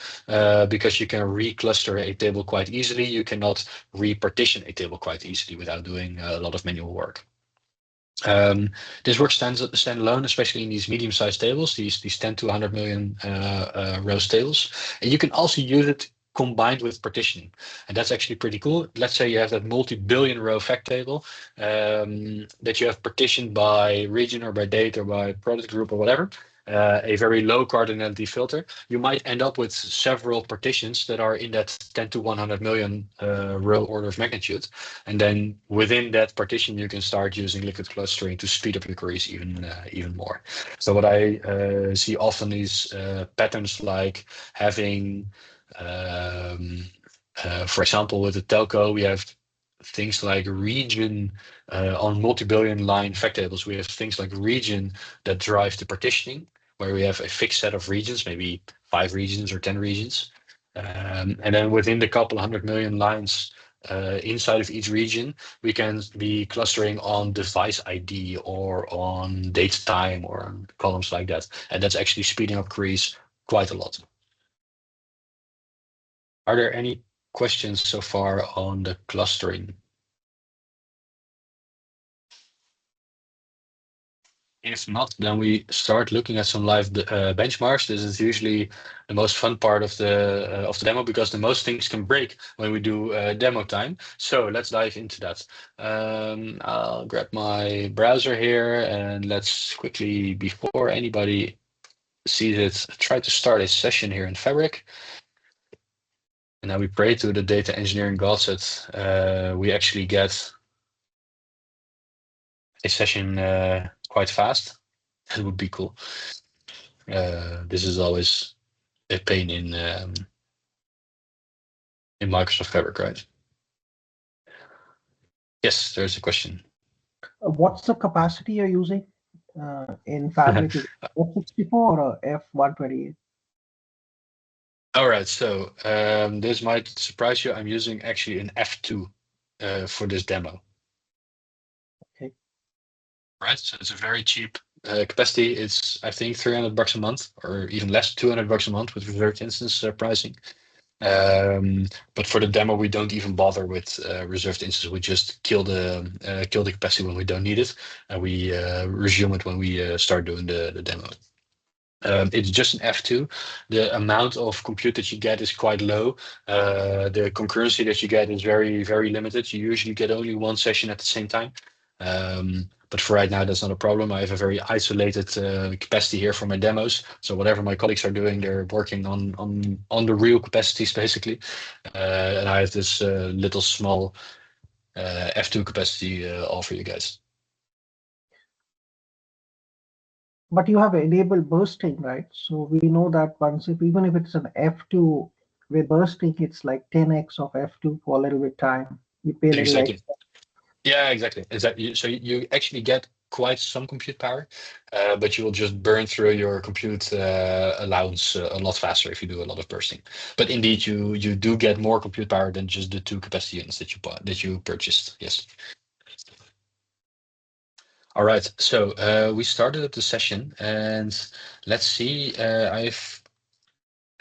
because you can recluster a table quite easily. You cannot repartition a table quite easily without doing a lot of manual work. This works standalone, especially in these medium-sized tables, these 10 to 100 million rows tables. And you can also use it combined with partitioning. And that's actually pretty cool. Let's say you have that multi-billion row fact table that you have partitioned by region or by date or by product group or whatever. A very low cardinality filter, you might end up with several partitions that are in that 10 to 100 million row order of magnitude. And then within that partition, you can start using liquid clustering to speed up your queries even more. So what I see often is patterns like having, for example, with the telco, we have things like region on multi-billion line fact tables. We have things like region that drive the partitioning, where we have a fixed set of regions, maybe 5 regions or 10 regions. And then within the couple 100 million lines inside of each region, we can be clustering on device ID or on date time or on columns like that. And that's actually speeding up queries quite a lot. Are there any questions so far on the clustering? If not, then we start looking at some live benchmarks. This is usually the most fun part of the demo, because the most things can break when we do demo time. So let's dive into that. I'll grab my browser here and let's quickly, before anybody sees it, try to start a session here in Fabric. And now we pray to the data engineering gods that we actually get a session quite fast. It would be cool. This is always a pain in Microsoft Fabric, right? Yes, there's a question. What's the capacity you're using in Fabric? Is it F64 or F128? All right, so this might surprise you. I'm using actually an F2 for this demo. Okay. Right, so it's a very cheap capacity. It's, I think, $300 a month, or even less, $200 a month with reserved instance pricing. But for the demo, we don't even bother with reserved instances. We just kill the capacity when we don't need it, and we resume it when we start doing the demo. It's just an F2. The amount of compute that you get is quite low. The concurrency that you get is very, very limited. You usually get only one session at the same time. But for right now, that's not a problem. I have a very isolated capacity here for my demos. So whatever my colleagues are doing, they're working on the real capacities, basically. And I have this little small F2 capacity all for you guys. But you have enabled bursting, right? So we know that once, even if it's an F2 with bursting, it's like 10x of F2 for a little bit time. You pay a little Exactly. extra. Yeah, exactly. Exactly. So you actually get quite some compute power, but you will just burn through your compute allowance a lot faster if you do a lot of bursting. But indeed, you do get more compute power than just the 2 capacity units that you purchased. Yes. All right. So we started the session, and let's see. I've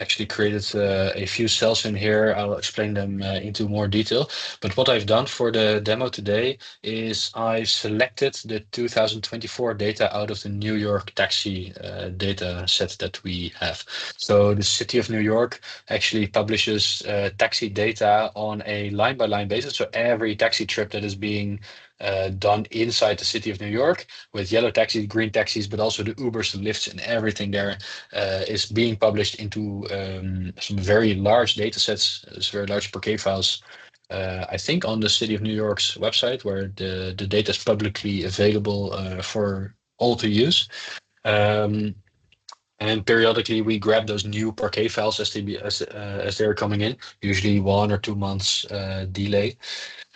actually created a few cells in here. I'll explain them into more detail. But what I've done for the demo today is I've selected the 2024 data out of the New York taxi data set that we have. So the city of New York actually publishes taxi data on a line-by-line basis. So every taxi trip that is being done inside the city of New York with yellow taxis, green taxis, but also the Ubers, the Lyfts, and everything there is being published into some very large data sets, very large Parquet files. I think on the City of New York's website, where the data is publicly available for all to use. And periodically, we grab those new Parquet files as they're coming in, usually 1 or 2 months delay,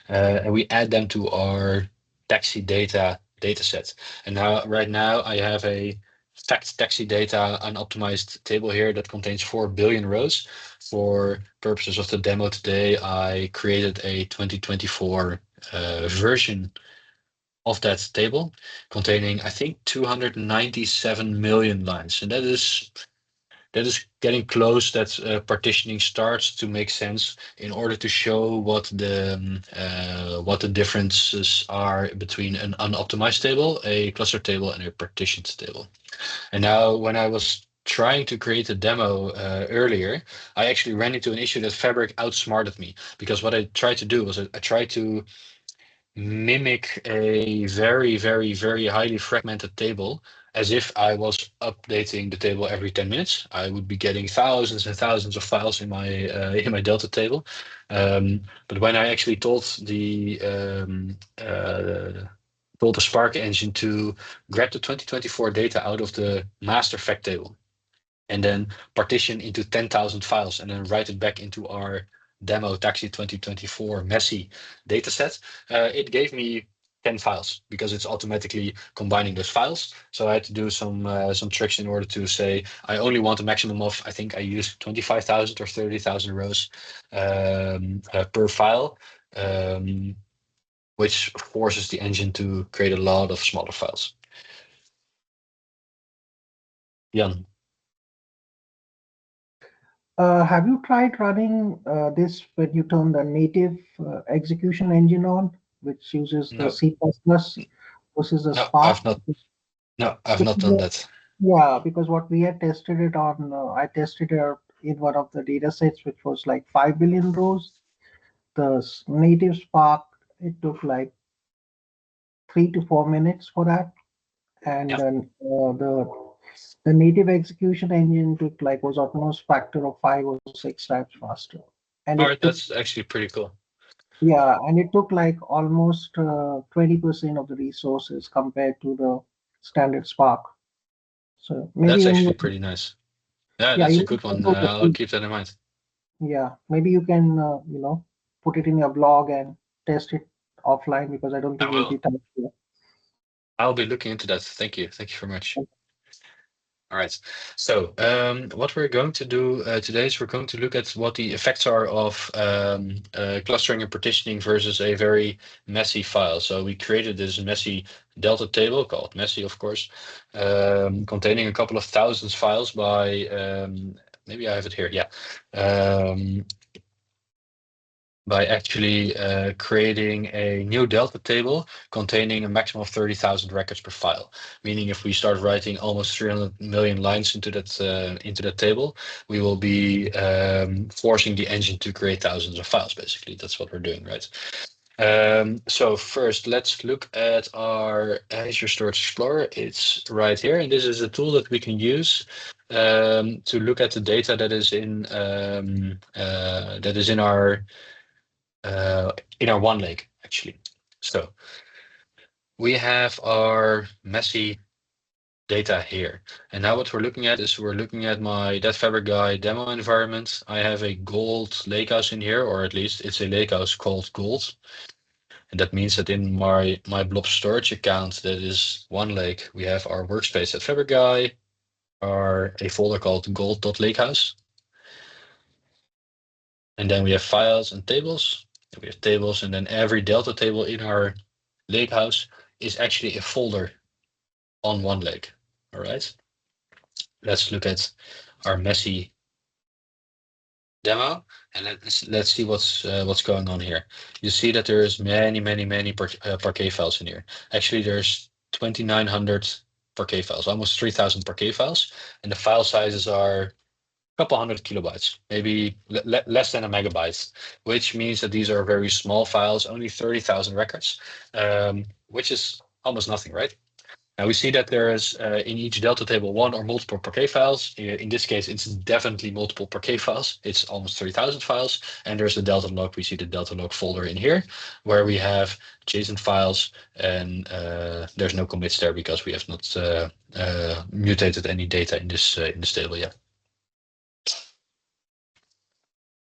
and we add them to our taxi data set. And right now, I have a fact taxi data unoptimized table here that contains 4 billion rows. For purposes of the demo today, I created a 2024 version of that table containing, I think, 297 million lines. And that is getting close, that partitioning starts to make sense in order to show what the differences are between an unoptimized table, a cluster table, and a partitioned table. And now when I was trying to create a demo earlier, I actually ran into an issue that Fabric outsmarted me, because what I tried to do was I tried to mimic a very, very, very highly fragmented table as if I was updating the table every 10 minutes. I would be getting thousands and thousands of files in my Delta table. But when I actually told the Spark engine to grab the 2024 data out of the master fact table and then partition into 10,000 files and then write it back into our demo taxi 2024 messy dataset, it gave me 10 files because it's automatically combining those files. So I had to do some tricks in order to say I only want a maximum of, I think I used 25,000 or 30,000 rows per file, which forces the engine to create a lot of smaller files. Jan. Have you tried running this when you turn the native execution engine on, which uses the No, C++ versus the no, Spark? I've not. No, I've not done Because, that. yeah, because what we had tested it on, I tested it in one of the data sets, which was like 5 billion rows. The native Spark, it took like 3 to 4 minutes for that. And Yeah. then the native execution engine took like was almost factor of 5 or 6 times faster. And All it right, took, that's actually pretty cool. yeah, and it took like almost 20% of the resources compared to the standard Spark. So maybe That's when you, actually pretty nice. Yeah, yeah, that's you a can good one. go to I'll the, keep that in mind. yeah, maybe you can, put it in your blog and test it offline because I don't I think you'll be will. time here. I'll be looking into that. Thank you. Thank you very much. All right. So what we're going to do today is we're going to look at what the effects are of clustering and partitioning versus a very messy file. So we created this messy Delta table, called messy, of course, containing a couple of thousands files by, maybe I have it here, yeah. by actually creating a new delta table containing a maximum of 30,000 records per file. Meaning if we start writing almost 300 million lines into that table, we will be forcing the engine to create thousands of files, basically. That's what we're doing, right? So first, let's look at our Azure Storage Explorer. It's right here, and this is a tool that we can use to look at the data that is in our OneLake, actually. So we have our messy data here. And now what we're looking at is we're looking at my That Fabric Guy demo environment. I have a gold lakehouse in here, or at least it's a lakehouse called gold. And that means that in my blob storage account, that is OneLake, we have our workspace at Fabric Guy, a folder called gold.lakehouse. And then we have files and tables. We have tables, and then every delta table in our lakehouse is actually a folder on OneLake. All right. Let's look at our messy demo, and let's see what's going on here. You see that there's many Parquet files in here. Actually, there's 2,900 Parquet files, almost 3,000 Parquet files, and the file sizes are couple hundred kilobytes, maybe less than a megabyte, which means that these are very small files, only 30,000 records, which is almost nothing, right? Now we see that there is in each delta table one or multiple Parquet files. In this case, it's definitely multiple Parquet files. It's almost 30,000 files. And there's the delta log. We see the delta log folder in here where we have JSON files, and there's no commits there because we have not mutated any data in this table yet.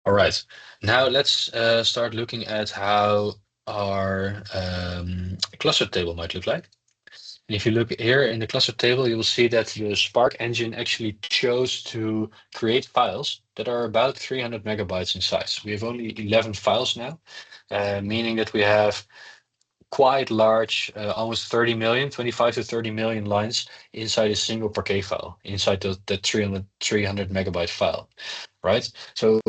All right, now let's start looking at how our cluster table might look like. And if you look here in the cluster table, you will see that the Spark engine actually chose to create files that are about 300 megabytes in size. We have only 11 files now, meaning that we have quite large, almost 30 million, 25 to 30 million lines inside a single Parquet file, inside the 300 megabyte file, right? So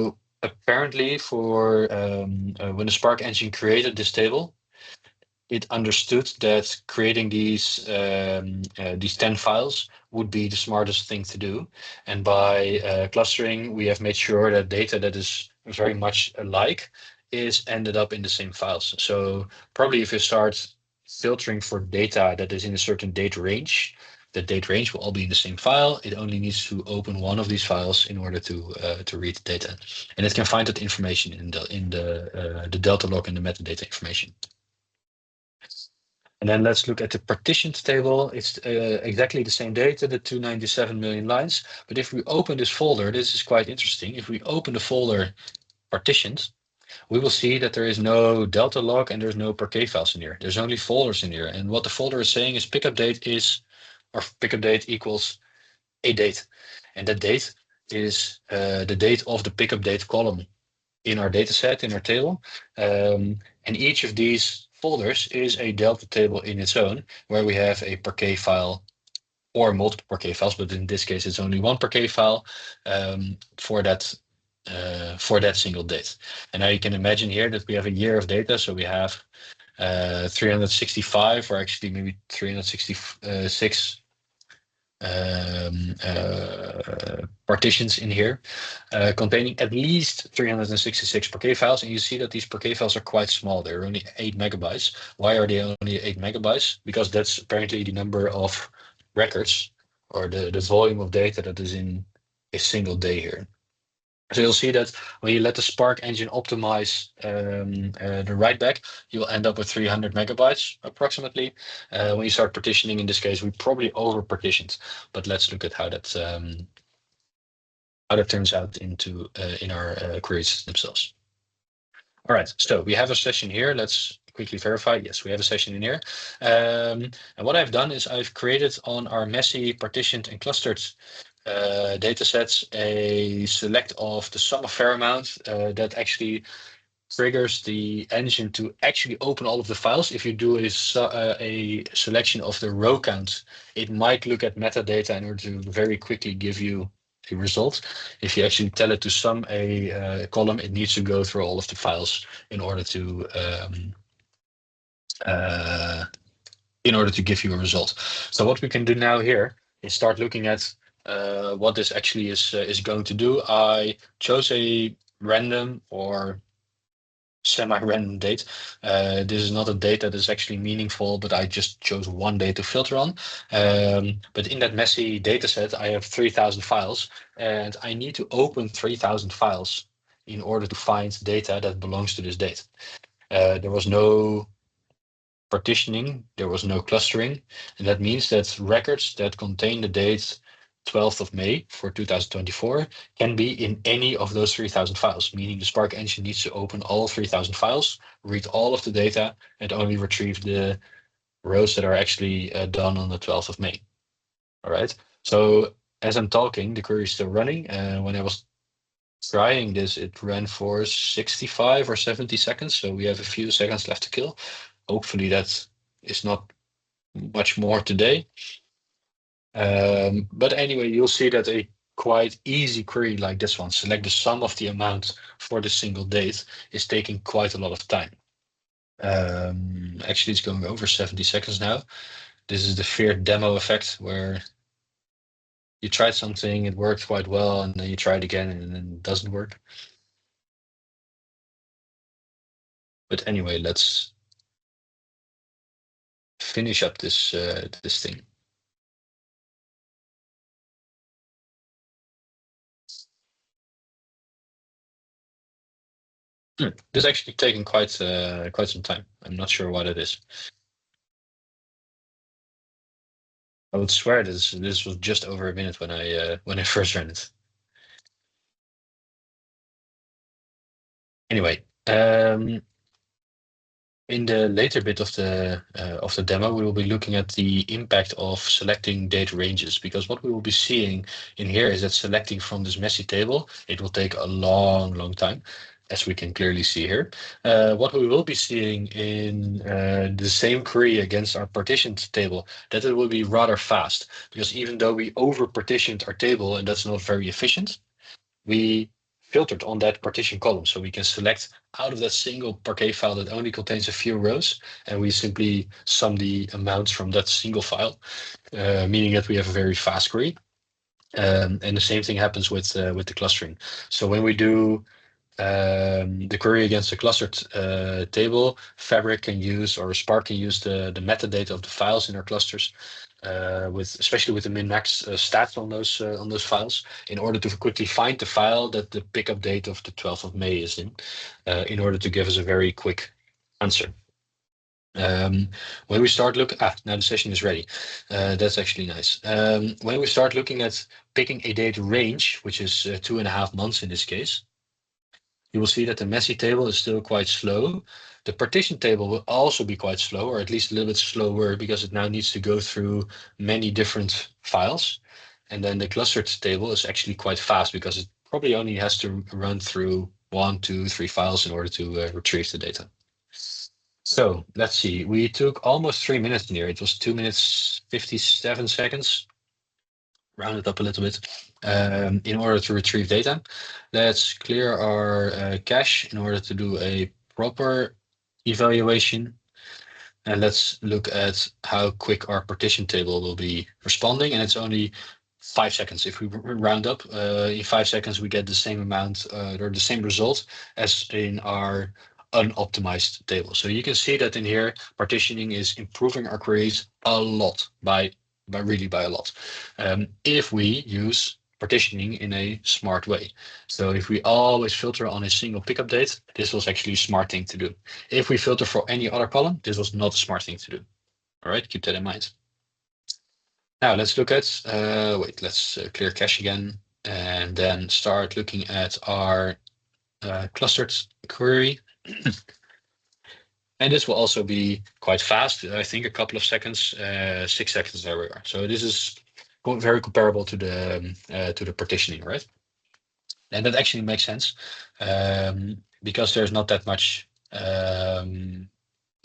apparently for when the Spark engine created this table, it understood that creating these 10 files would be the smartest thing to do. And by clustering, we have made sure that data that is very much alike is ended up in the same files. So probably if you start filtering for data that is in a certain date range, the date range will all be in the same file. It only needs to open one of these files in order to read the data. And it can find that information in the delta log and the metadata information. And then let's look at the partitioned table. It's exactly the same data, the 297 million lines. But if we open this folder, this is quite interesting. If we open the folder partitioned, we will see that there is no delta log and there's no Parquet files in here. There's only folders in here. And what the folder is saying is pickup date equals a date. And that date is the date of the pickup date column in our dataset, in our table. And each of these folders is a delta table in its own, where we have a Parquet file or multiple Parquet files, but in this case it's only one Parquet file for that single date. And now you can imagine here that we have a year of data, so we have 365 or actually maybe 366 partitions in here containing at least 366 Parquet files, and you see that these Parquet files are quite small. They're only 8 megabytes. Why are they only 8 megabytes? Because that's apparently the number of records or the volume of data that is in a single day here. So you'll see that when you let the Spark engine optimize the write back, you'll end up with 300 megabytes approximately. When you start partitioning, in this case, we probably over partitioned, but let's look at how that turns out in our queries themselves. All right, so we have a session here. Let's quickly verify. Yes, we have a session in here. And what I've done is I've created on our messy, partitioned, and clustered datasets a select of the sum of fair amount that actually triggers the engine to actually open all of the files. If you do a selection of the row count, it might look at metadata in order to very quickly give you a result. If you actually tell it to sum a column, it needs to go through all of the files in order to give you a result. So what we can do now here is start looking at what this actually is going to do. I chose a random or semi-random date. This is not a date that is actually meaningful, but I just chose one date to filter on. But in that messy data set, I have 3,000 files, and I need to open 3,000 files in order to find data that belongs to this date. There was no partitioning, there was no clustering, and that means that records that contain the date 12th of May for 2024 can be in any of those 3,000 files, meaning the Spark engine needs to open all 3,000 files, read all of the data, and only retrieve the rows that are actually done on the 12th of May. All right. So as I'm talking, the query is still running. When I was trying this, it ran for 65 or 70 seconds. So we have a few seconds left to kill. Hopefully that is not much more today. But anyway, you'll see that a quite easy query like this one, select the sum of the amount for the single date, is taking quite a lot of time. Actually, it's going over 70 seconds now. This is the feared demo effect, where you tried something, it worked quite well, and then you try it again and then it doesn't work. But anyway, let's finish up this this thing. This is actually taking quite some time. I'm not sure what it is. I would swear this was just over a minute when I first ran it. Anyway, in the later bit of the demo, we will be looking at the impact of selecting date ranges, because what we will be seeing in here is that selecting from this messy table, it will take a long time, as we can clearly see here. What we will be seeing in the same query against our partitioned table, that it will be rather fast, because even though we over partitioned our table, and that's not very efficient, we filtered on that partition column. So we can select out of that single Parquet file that only contains a few rows, and we simply sum the amounts from that single file, meaning that we have a very fast query. And the same thing happens with the clustering. So when we do the query against a clustered table, Fabric can use, or Spark can use the metadata of the files in our clusters, especially with the min-max stats on those files, in order to quickly find the file that the pickup date of the 12th of May is in order to give us a very quick answer. When we start now the session is ready. That's actually nice. When we start looking at picking a date range, which is 2.5 months in this case, you will see that the messy table is still quite slow. The partition table will also be quite slow, or at least a little bit slower, because it now needs to go through many different files. And then the clustered table is actually quite fast, because it probably only has to run through 1, 2, 3 files in order to retrieve the data. So let's see, we took almost 3 minutes here. It was 2 minutes, 57 seconds. Round it up a little bit, in order to retrieve data. Let's clear our cache in order to do a proper evaluation. And let's look at how quick our partition table will be responding. And it's only 5 seconds. If we round up, in 5 seconds, we get the same amount or the same result as in our unoptimized table. So you can see that in here, partitioning is improving our queries a lot, by a lot, if we use partitioning in a smart way. So if we always filter on a single pickup date, this was actually a smart thing to do. If we filter for any other column, this was not a smart thing to do. All right, keep that in mind. Now let's look at, let's clear cache again, and then start looking at our clustered query. And this will also be quite fast. I think a couple of seconds, 6 seconds, there we are. So this is very comparable to the partitioning, right? And that actually makes sense, because there's not that much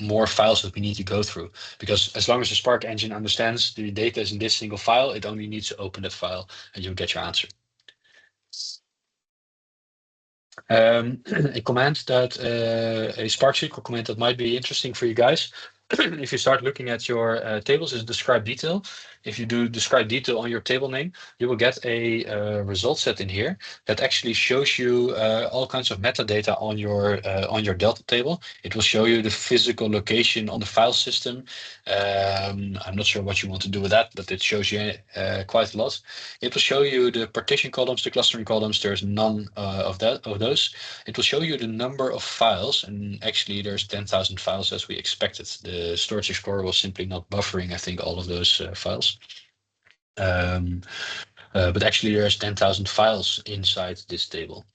more files that we need to go through. Because as long as the Spark engine understands the data is in this single file, it only needs to open that file and you'll get your answer. A command that a Spark SQL command that might be interesting for you guys. If you start looking at your tables, is describe detail. If you do describe detail on your table name, you will get a result set in here that actually shows you all kinds of metadata on your Delta table. It will show you the physical location on the file system. I'm not sure what you want to do with that, but it shows you quite a lot. It will show you the partition columns, the clustering columns. There's none of those. It will show you the number of files, and actually there's 10,000 files as we expected. The Storage Explorer was simply not buffering, I think, all of those files. But actually there's 10,000 files inside this table.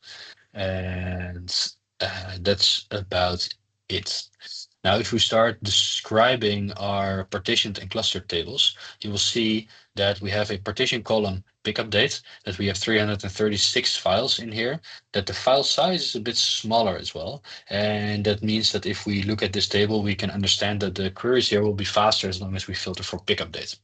And that's about it. Now, if we start describing our partitioned and clustered tables, you will see that we have a partition column pickup date, that we have 336 files in here, that the file size is a bit smaller as well. And that means that if we look at this table, we can understand that the queries here will be faster as long as we filter for pickup date.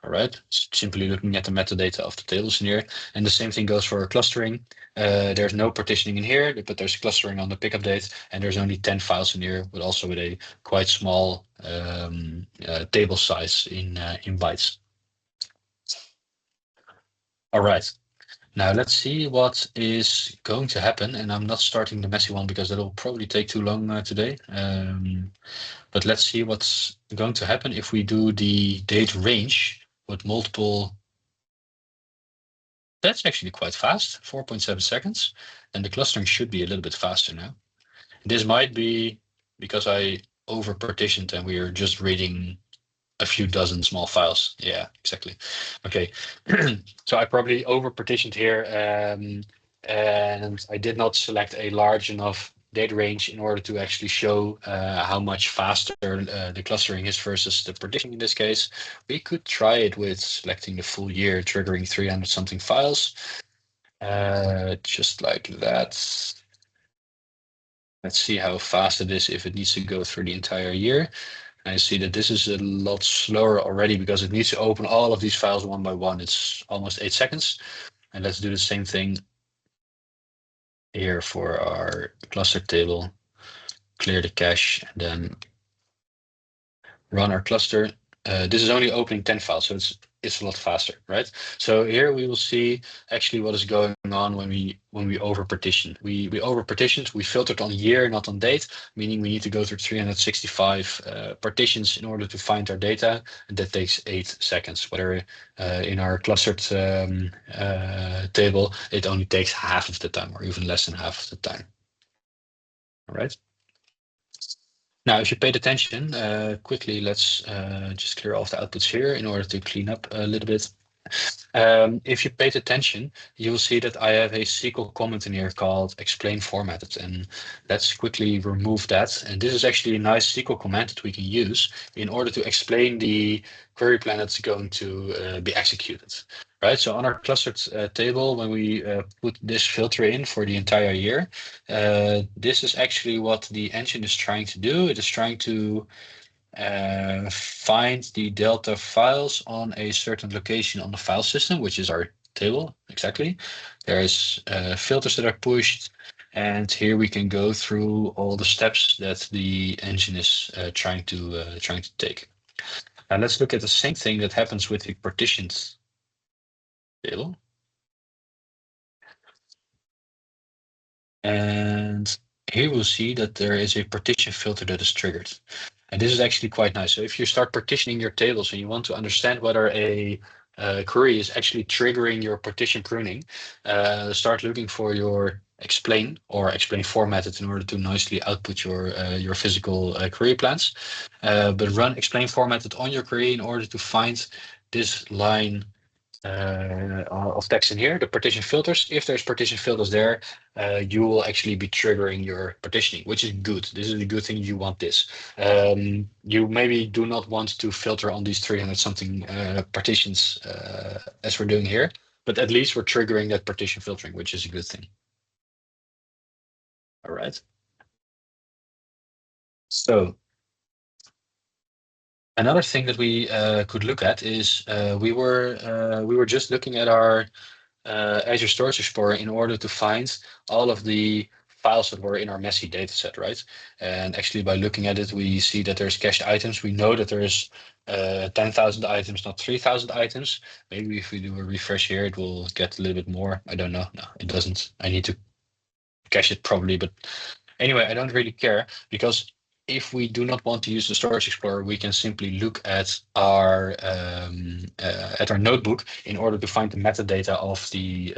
All right, simply looking at the metadata of the tables in here. And the same thing goes for clustering. There's no partitioning in here, but there's clustering on the pickup date, and there's only 10 files in here, but also with a quite small table size in bytes. All right, now let's see what is going to happen. And I'm not starting the messy one because that'll probably take too long today. But let's see what's going to happen if we do the date range with multiple. That's actually quite fast, 4.7 seconds. And the clustering should be a little bit faster now. This might be because I over partitioned and we are just reading a few dozen small files. Yeah, exactly. Okay. So I probably over partitioned here and I did not select a large enough data range in order to actually show how much faster the clustering is versus the partitioning in this case. We could try it with selecting the full year, triggering 300 something files, just like that. Let's see how fast it is if it needs to go through the entire year. I see that this is a lot slower already because it needs to open all of these files one by one. It's almost 8 seconds. And let's do the same thing here for our cluster table. Clear the cache and then run our cluster. This is only opening 10 files, so it's a lot faster, right? So here we will see actually what is going on when we over partition. We over partitioned, we filtered on year, not on date, meaning we need to go through 365 partitions in order to find our data, and that takes 8 seconds. Whether in our clustered table, it only takes half of the time, or even less than half of the time. All right. Now, if you paid attention, quickly, let's just clear off the outputs here in order to clean up a little bit. If you paid attention, you will see that I have a SQL comment in here called explain formatted, and let's quickly remove that. And this is actually a nice SQL command that we can use in order to explain the query plan that's going to be executed. Right, so on our clustered table, when we put this filter in for the entire year, this is actually what the engine is trying to do. It is trying to find the delta files on a certain location on the file system, which is our table, exactly. There's filters that are pushed, and here we can go through all the steps that the engine is trying to take. Now let's look at the same thing that happens with the partitioned table. And here we'll see that there is a partition filter that is triggered. And this is actually quite nice. So if you start partitioning your tables and you want to understand whether a query is actually triggering your partition pruning, start looking for your explain or explain formatted in order to nicely output your physical query plans. But run explain formatted on your query in order to find this line of text in here, the partition filters. If there's partition filters there, you will actually be triggering your partitioning, which is good. This is a good thing. You want this. You maybe do not want to filter on these 300 something partitions as we're doing here, but at least we're triggering that partition filtering, which is a good thing. All right. So another thing that we could look at is we were just looking at our Azure Storage Explorer in order to find all of the files that were in our messy dataset, right? And actually, by looking at it, we see that there's cached items. We know that there's 10,000 items, not 3,000 items. Maybe if we do a refresh here, it will get a little bit more. I don't know. No, it doesn't. I need to cache it probably, but anyway, I don't really care, because if we do not want to use the Storage Explorer, we can simply look at our notebook in order to find the metadata of the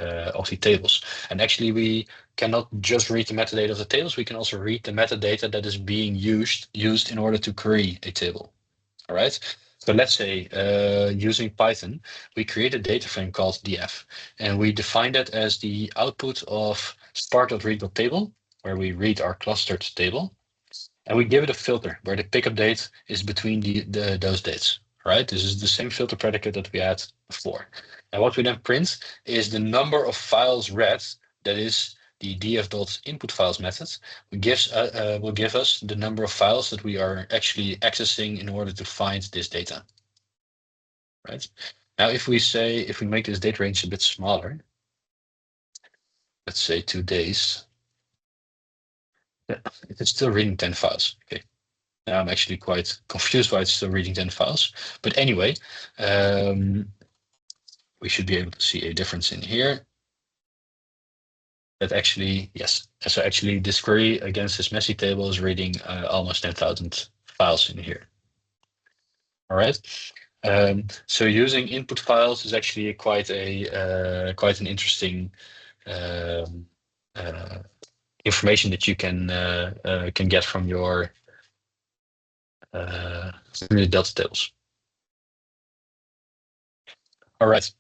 tables. And actually, we cannot just read the metadata of the tables. We can also read the metadata that is being used in order to query a table. All right. So let's say using Python, we create a data frame called df, and we define that as the output of spark.read.table, where we read our clustered table, and we give it a filter where the pickup date is between those dates. Right. This is the same filter predicate that we had before. And what we then print is the number of files read, that is the df.inputFiles method, will give us the number of files that we are actually accessing in order to find this data. Right. Now, if we make this date range a bit smaller, let's say 2 days, it is still reading 10 files. Okay. Now I'm actually quite confused why it's still reading 10 files. But anyway, we should be able to see a difference in here. That actually, yes. So actually this query against this messy table is reading almost 10,000 files in here. All right. So using input files is actually quite an interesting information that you can get from your delta tables. All right.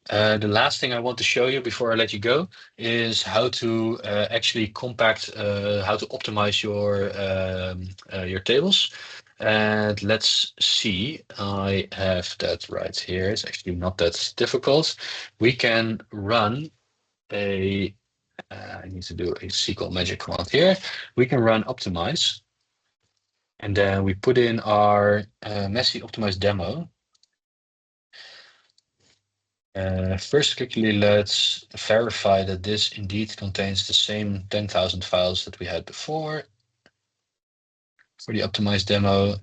The last thing I want to show you before I let you go is how to actually compact, how to optimize your tables. And let's see, I have that right here. It's actually not that difficult. We can run I need to do a SQL magic command here. We can run optimize, and then we put in our messy optimized demo. First, quickly, let's verify that this indeed contains the same 10,000 files that we had before. For the optimized demo,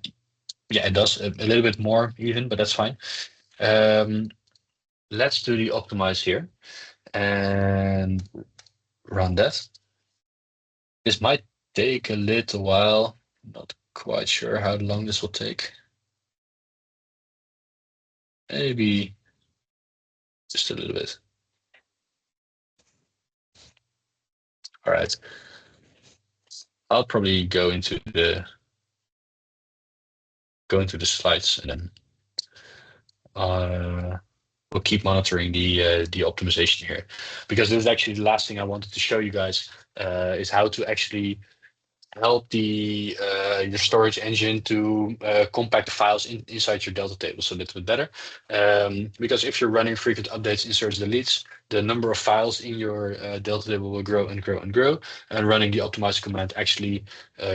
yeah, it does a little bit more even, but that's fine. Let's do the optimize here and run that. This might take a little while. Not quite sure how long this will take. Maybe just a little bit. All right. I'll probably go into the slides, and then we'll keep monitoring the optimization here, because this is actually the last thing I wanted to show you guys, is how to actually help your storage engine to compact the files inside your delta tables a little bit better. Because if you're running frequent updates, inserts, deletes, the number of files in your delta table will grow and grow and grow. And running the optimize command actually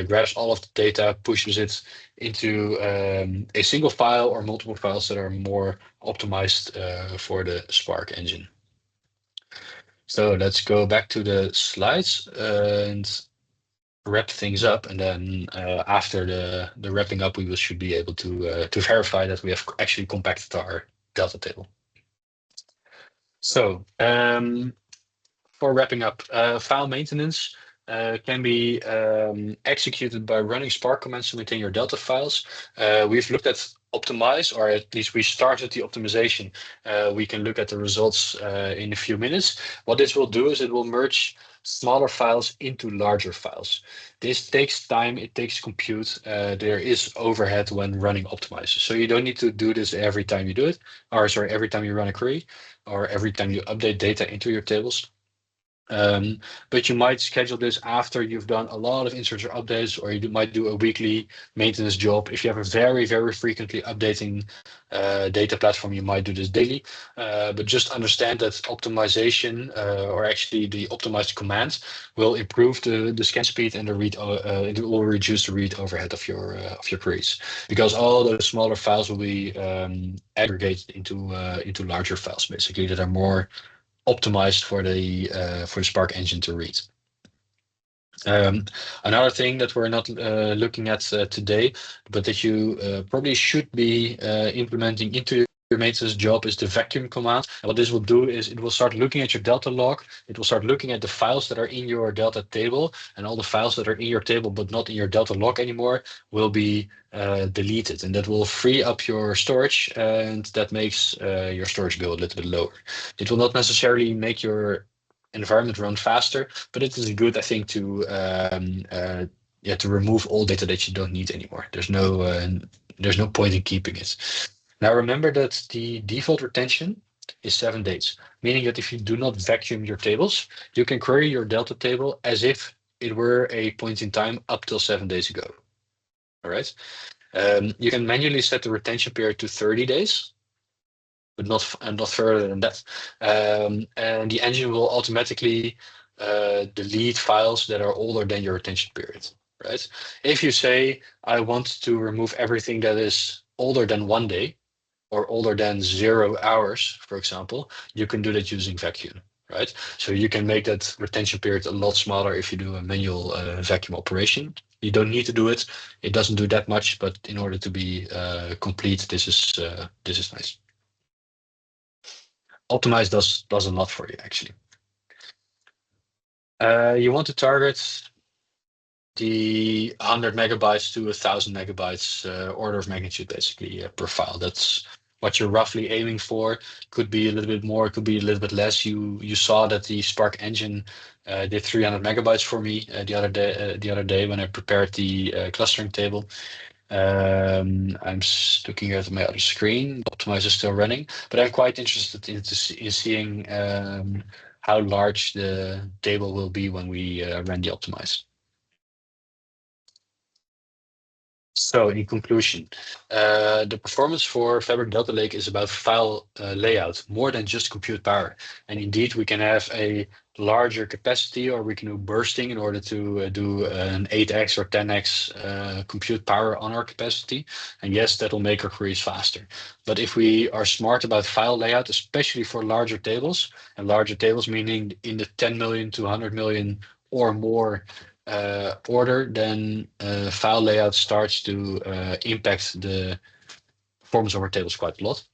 grabs all of the data, pushes it into a single file or multiple files that are more optimized for the Spark engine. So let's go back to the slides and wrap things up, and then after the wrapping up, we should be able to verify that we have actually compacted our delta table. So for wrapping up, file maintenance can be executed by running Spark commands to maintain your delta files. We've looked at optimize, or at least we started the optimization. We can look at the results in a few minutes. What this will do is it will merge smaller files into larger files. This takes time, it takes compute. There is overhead when running optimize. So you don't need to do this every time you do it, or sorry, every time you run a query, or every time you update data into your tables. But you might schedule this after you've done a lot of inserts or updates, or you might do a weekly maintenance job. If you have a very, very frequently updating data platform, you might do this daily. But just understand that optimization, or actually the optimized command, will improve the scan speed and the read. It will reduce the read overhead of your queries, because all those smaller files will be aggregated into larger files, basically, that are more optimized for the Spark engine to read. Another thing that we're not looking at today, but that you probably should be implementing into your maintenance job is the vacuum command. And what this will do is it will start looking at your Delta log. It will start looking at the files that are in your Delta table, and all the files that are in your table but not in your Delta log anymore will be deleted. And that will free up your storage, and that makes your storage go a little bit lower. It will not necessarily make your environment run faster, but it is good, I think, to remove all data that you don't need anymore. There's no point in keeping it. Now remember that the default retention is 7 days, meaning that if you do not vacuum your tables, you can query your Delta table as if it were a point in time up till 7 days ago. All right. You can manually set the retention period to 30 days, but not further than that. And the engine will automatically delete files that are older than your retention period. Right. If you say, I want to remove everything that is older than 1 day, or older than 0 hours, for example, you can do that using vacuum, right? So you can make that retention period a lot smaller if you do a manual vacuum operation. You don't need to do it. It doesn't do that much, but in order to be complete, this is nice. Optimize does a lot for you, actually. You want to target the 100 megabytes to 1,000 megabytes order of magnitude, basically, per file. That's what you're roughly aiming for. Could be a little bit more, could be a little bit less. You saw that the Spark engine did 300 megabytes for me the other day when I prepared the clustering table. I'm looking at my other screen. Optimize is still running, but I'm quite interested in seeing how large the table will be when we run the optimize. So in conclusion, the performance for Fabric Delta Lake is about file layout more than just compute power. And indeed, we can have a larger capacity, or we can do bursting in order to do an 8x or 10x compute power on our capacity. And yes, that will make our queries faster. But if we are smart about file layout, especially for larger tables, and larger tables meaning in the 10 million to 100 million or more order, then file layout starts to impact the performance of our tables quite a lot.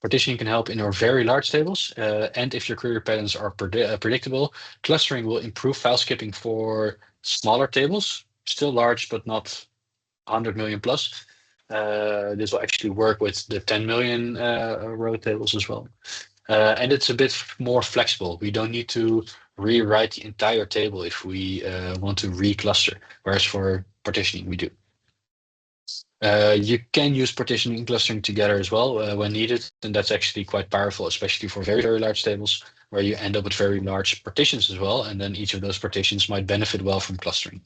Partitioning can help in our very large tables, and if your query patterns are predictable, clustering will improve file skipping for smaller tables, still large but not 100 million plus. This will actually work with the 10 million row tables as well. And it's a bit more flexible. We don't need to rewrite the entire table if we want to recluster, whereas for partitioning we do. You can use partitioning and clustering together as well when needed, and that's actually quite powerful, especially for very, very large tables where you end up with very large partitions as well, and then each of those partitions might benefit well from clustering.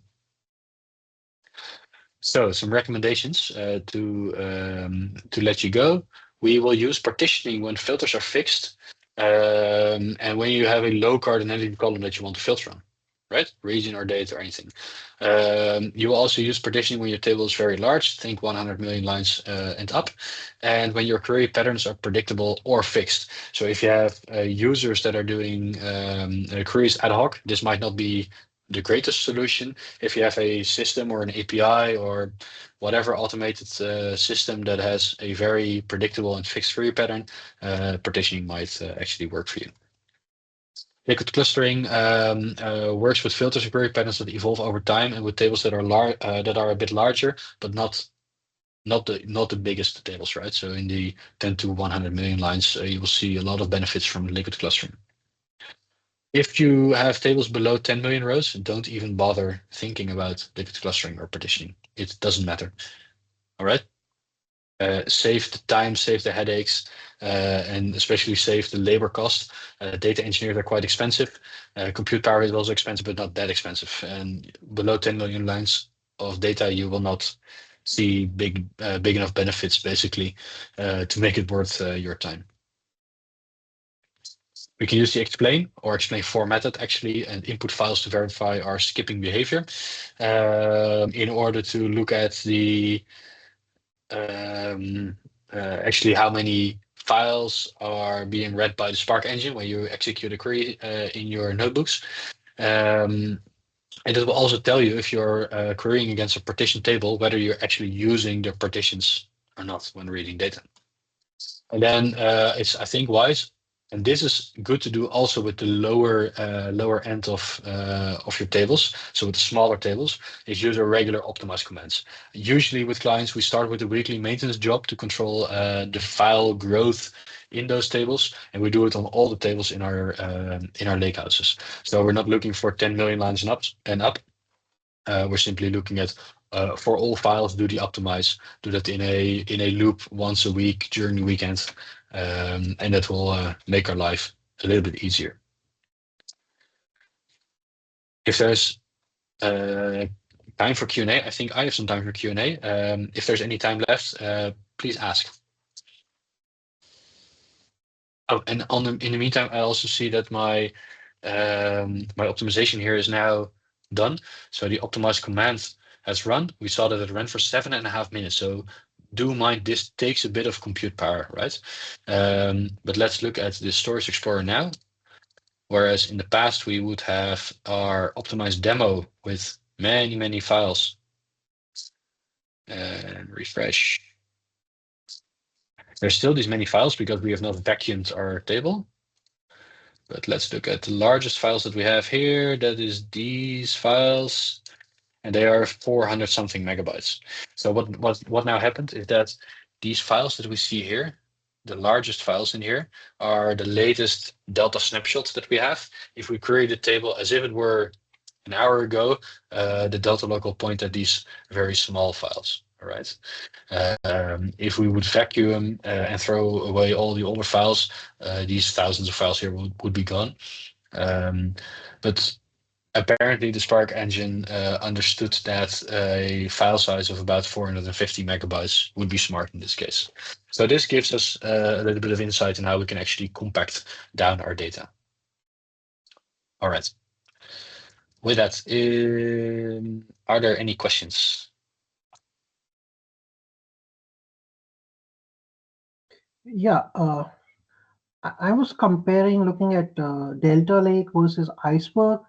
So some recommendations to let you go. We will use partitioning when filters are fixed, and when you have a low cardinality column that you want to filter on, right? Region or date or anything. You will also use partitioning when your table is very large, think 100 million lines and up, and when your query patterns are predictable or fixed. So if you have users that are doing queries ad hoc, this might not be the greatest solution. If you have a system or an API or whatever automated system that has a very predictable and fixed query pattern, partitioning might actually work for you. Liquid clustering works with filters and query patterns that evolve over time, and with tables that are a bit larger, but not the biggest tables, right? So in the 10 to 100 million lines, you will see a lot of benefits from liquid clustering. If you have tables below 10 million rows, don't even bother thinking about liquid clustering or partitioning. It doesn't matter. All right. Save the time, save the headaches, and especially save the labor cost. Data engineers are quite expensive. Compute power is also expensive, but not that expensive. And below 10 million lines of data, you will not see big enough benefits, basically, to make it worth your time. We can use the explain or explain for method actually and input files to verify our skipping behavior in order to look at the actually how many files are being read by the Spark engine when you execute a query in your notebooks. And it will also tell you if you're querying against a partition table, whether you're actually using the partitions or not when reading data. And then it's, I think, wise, and this is good to do also with the lower end of your tables. So with the smaller tables, is use a regular optimize commands. Usually with clients, we start with the weekly maintenance job to control the file growth in those tables, and we do it on all the tables in our lakehouses. So we're not looking for 10 million lines and up. We're simply looking at for all files, do the optimize, do that in a loop once a week during the weekend, and that will make our life a little bit easier. If there's time for Q&A, I think I have some time for Q&A. If there's any time left, please ask. Oh, and in the meantime, I also see that my optimization here is now done. So the optimize command has run. We saw that it ran for 7.5 minutes. So do mind, this takes a bit of compute power, right? But let's look at the Storage Explorer now. Whereas in the past, we would have our optimized demo with many, many files. And refresh. There's still these many files because we have not vacuumed our table. But let's look at the largest files that we have here. That is these files, and they are 400 something megabytes. So what now happened is that these files that we see here, the largest files in here, are the latest Delta snapshots that we have. If we query the table as if it were an hour ago, the Delta log will point at these very small files. All right. If we would vacuum and throw away all the older files, these thousands of files here would be gone. But apparently the Spark engine understood that a file size of about 450 megabytes would be smart in this case. So this gives us a little bit of insight in how we can actually compact down our data. All right. With that, are there any questions? Yeah, I was comparing, looking at Delta Lake versus Iceberg.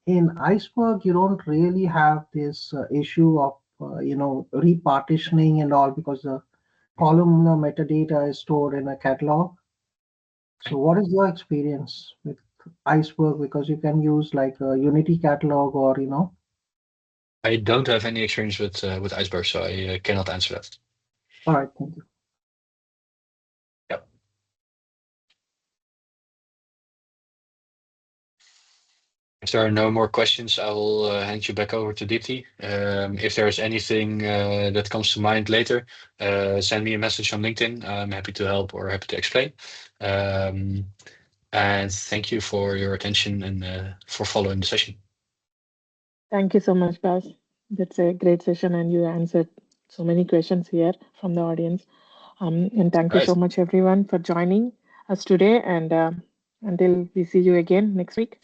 In Iceberg, you don't really have this issue of repartitioning and all, because the columnar metadata is stored in a catalog. So what is your experience with Iceberg? Because you can use like a Unity catalog or I don't have any experience with Iceberg, so I cannot answer that. All right, thank you. Yep. If there are no more questions, I will hand you back over to Deepti. If there is anything that comes to mind later, send me a message on LinkedIn. I'm happy to help or happy to explain. And thank you for your attention and for following the session. Thank you so much, Bas. That's a great session, and you answered so many questions here from the audience. And thank you so much, everyone, for joining us today. And until we see you again next week,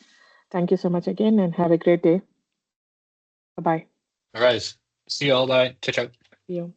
thank you so much again, and have a great day. Bye-bye. All right. See you all. Bye. Ciao, ciao. See you.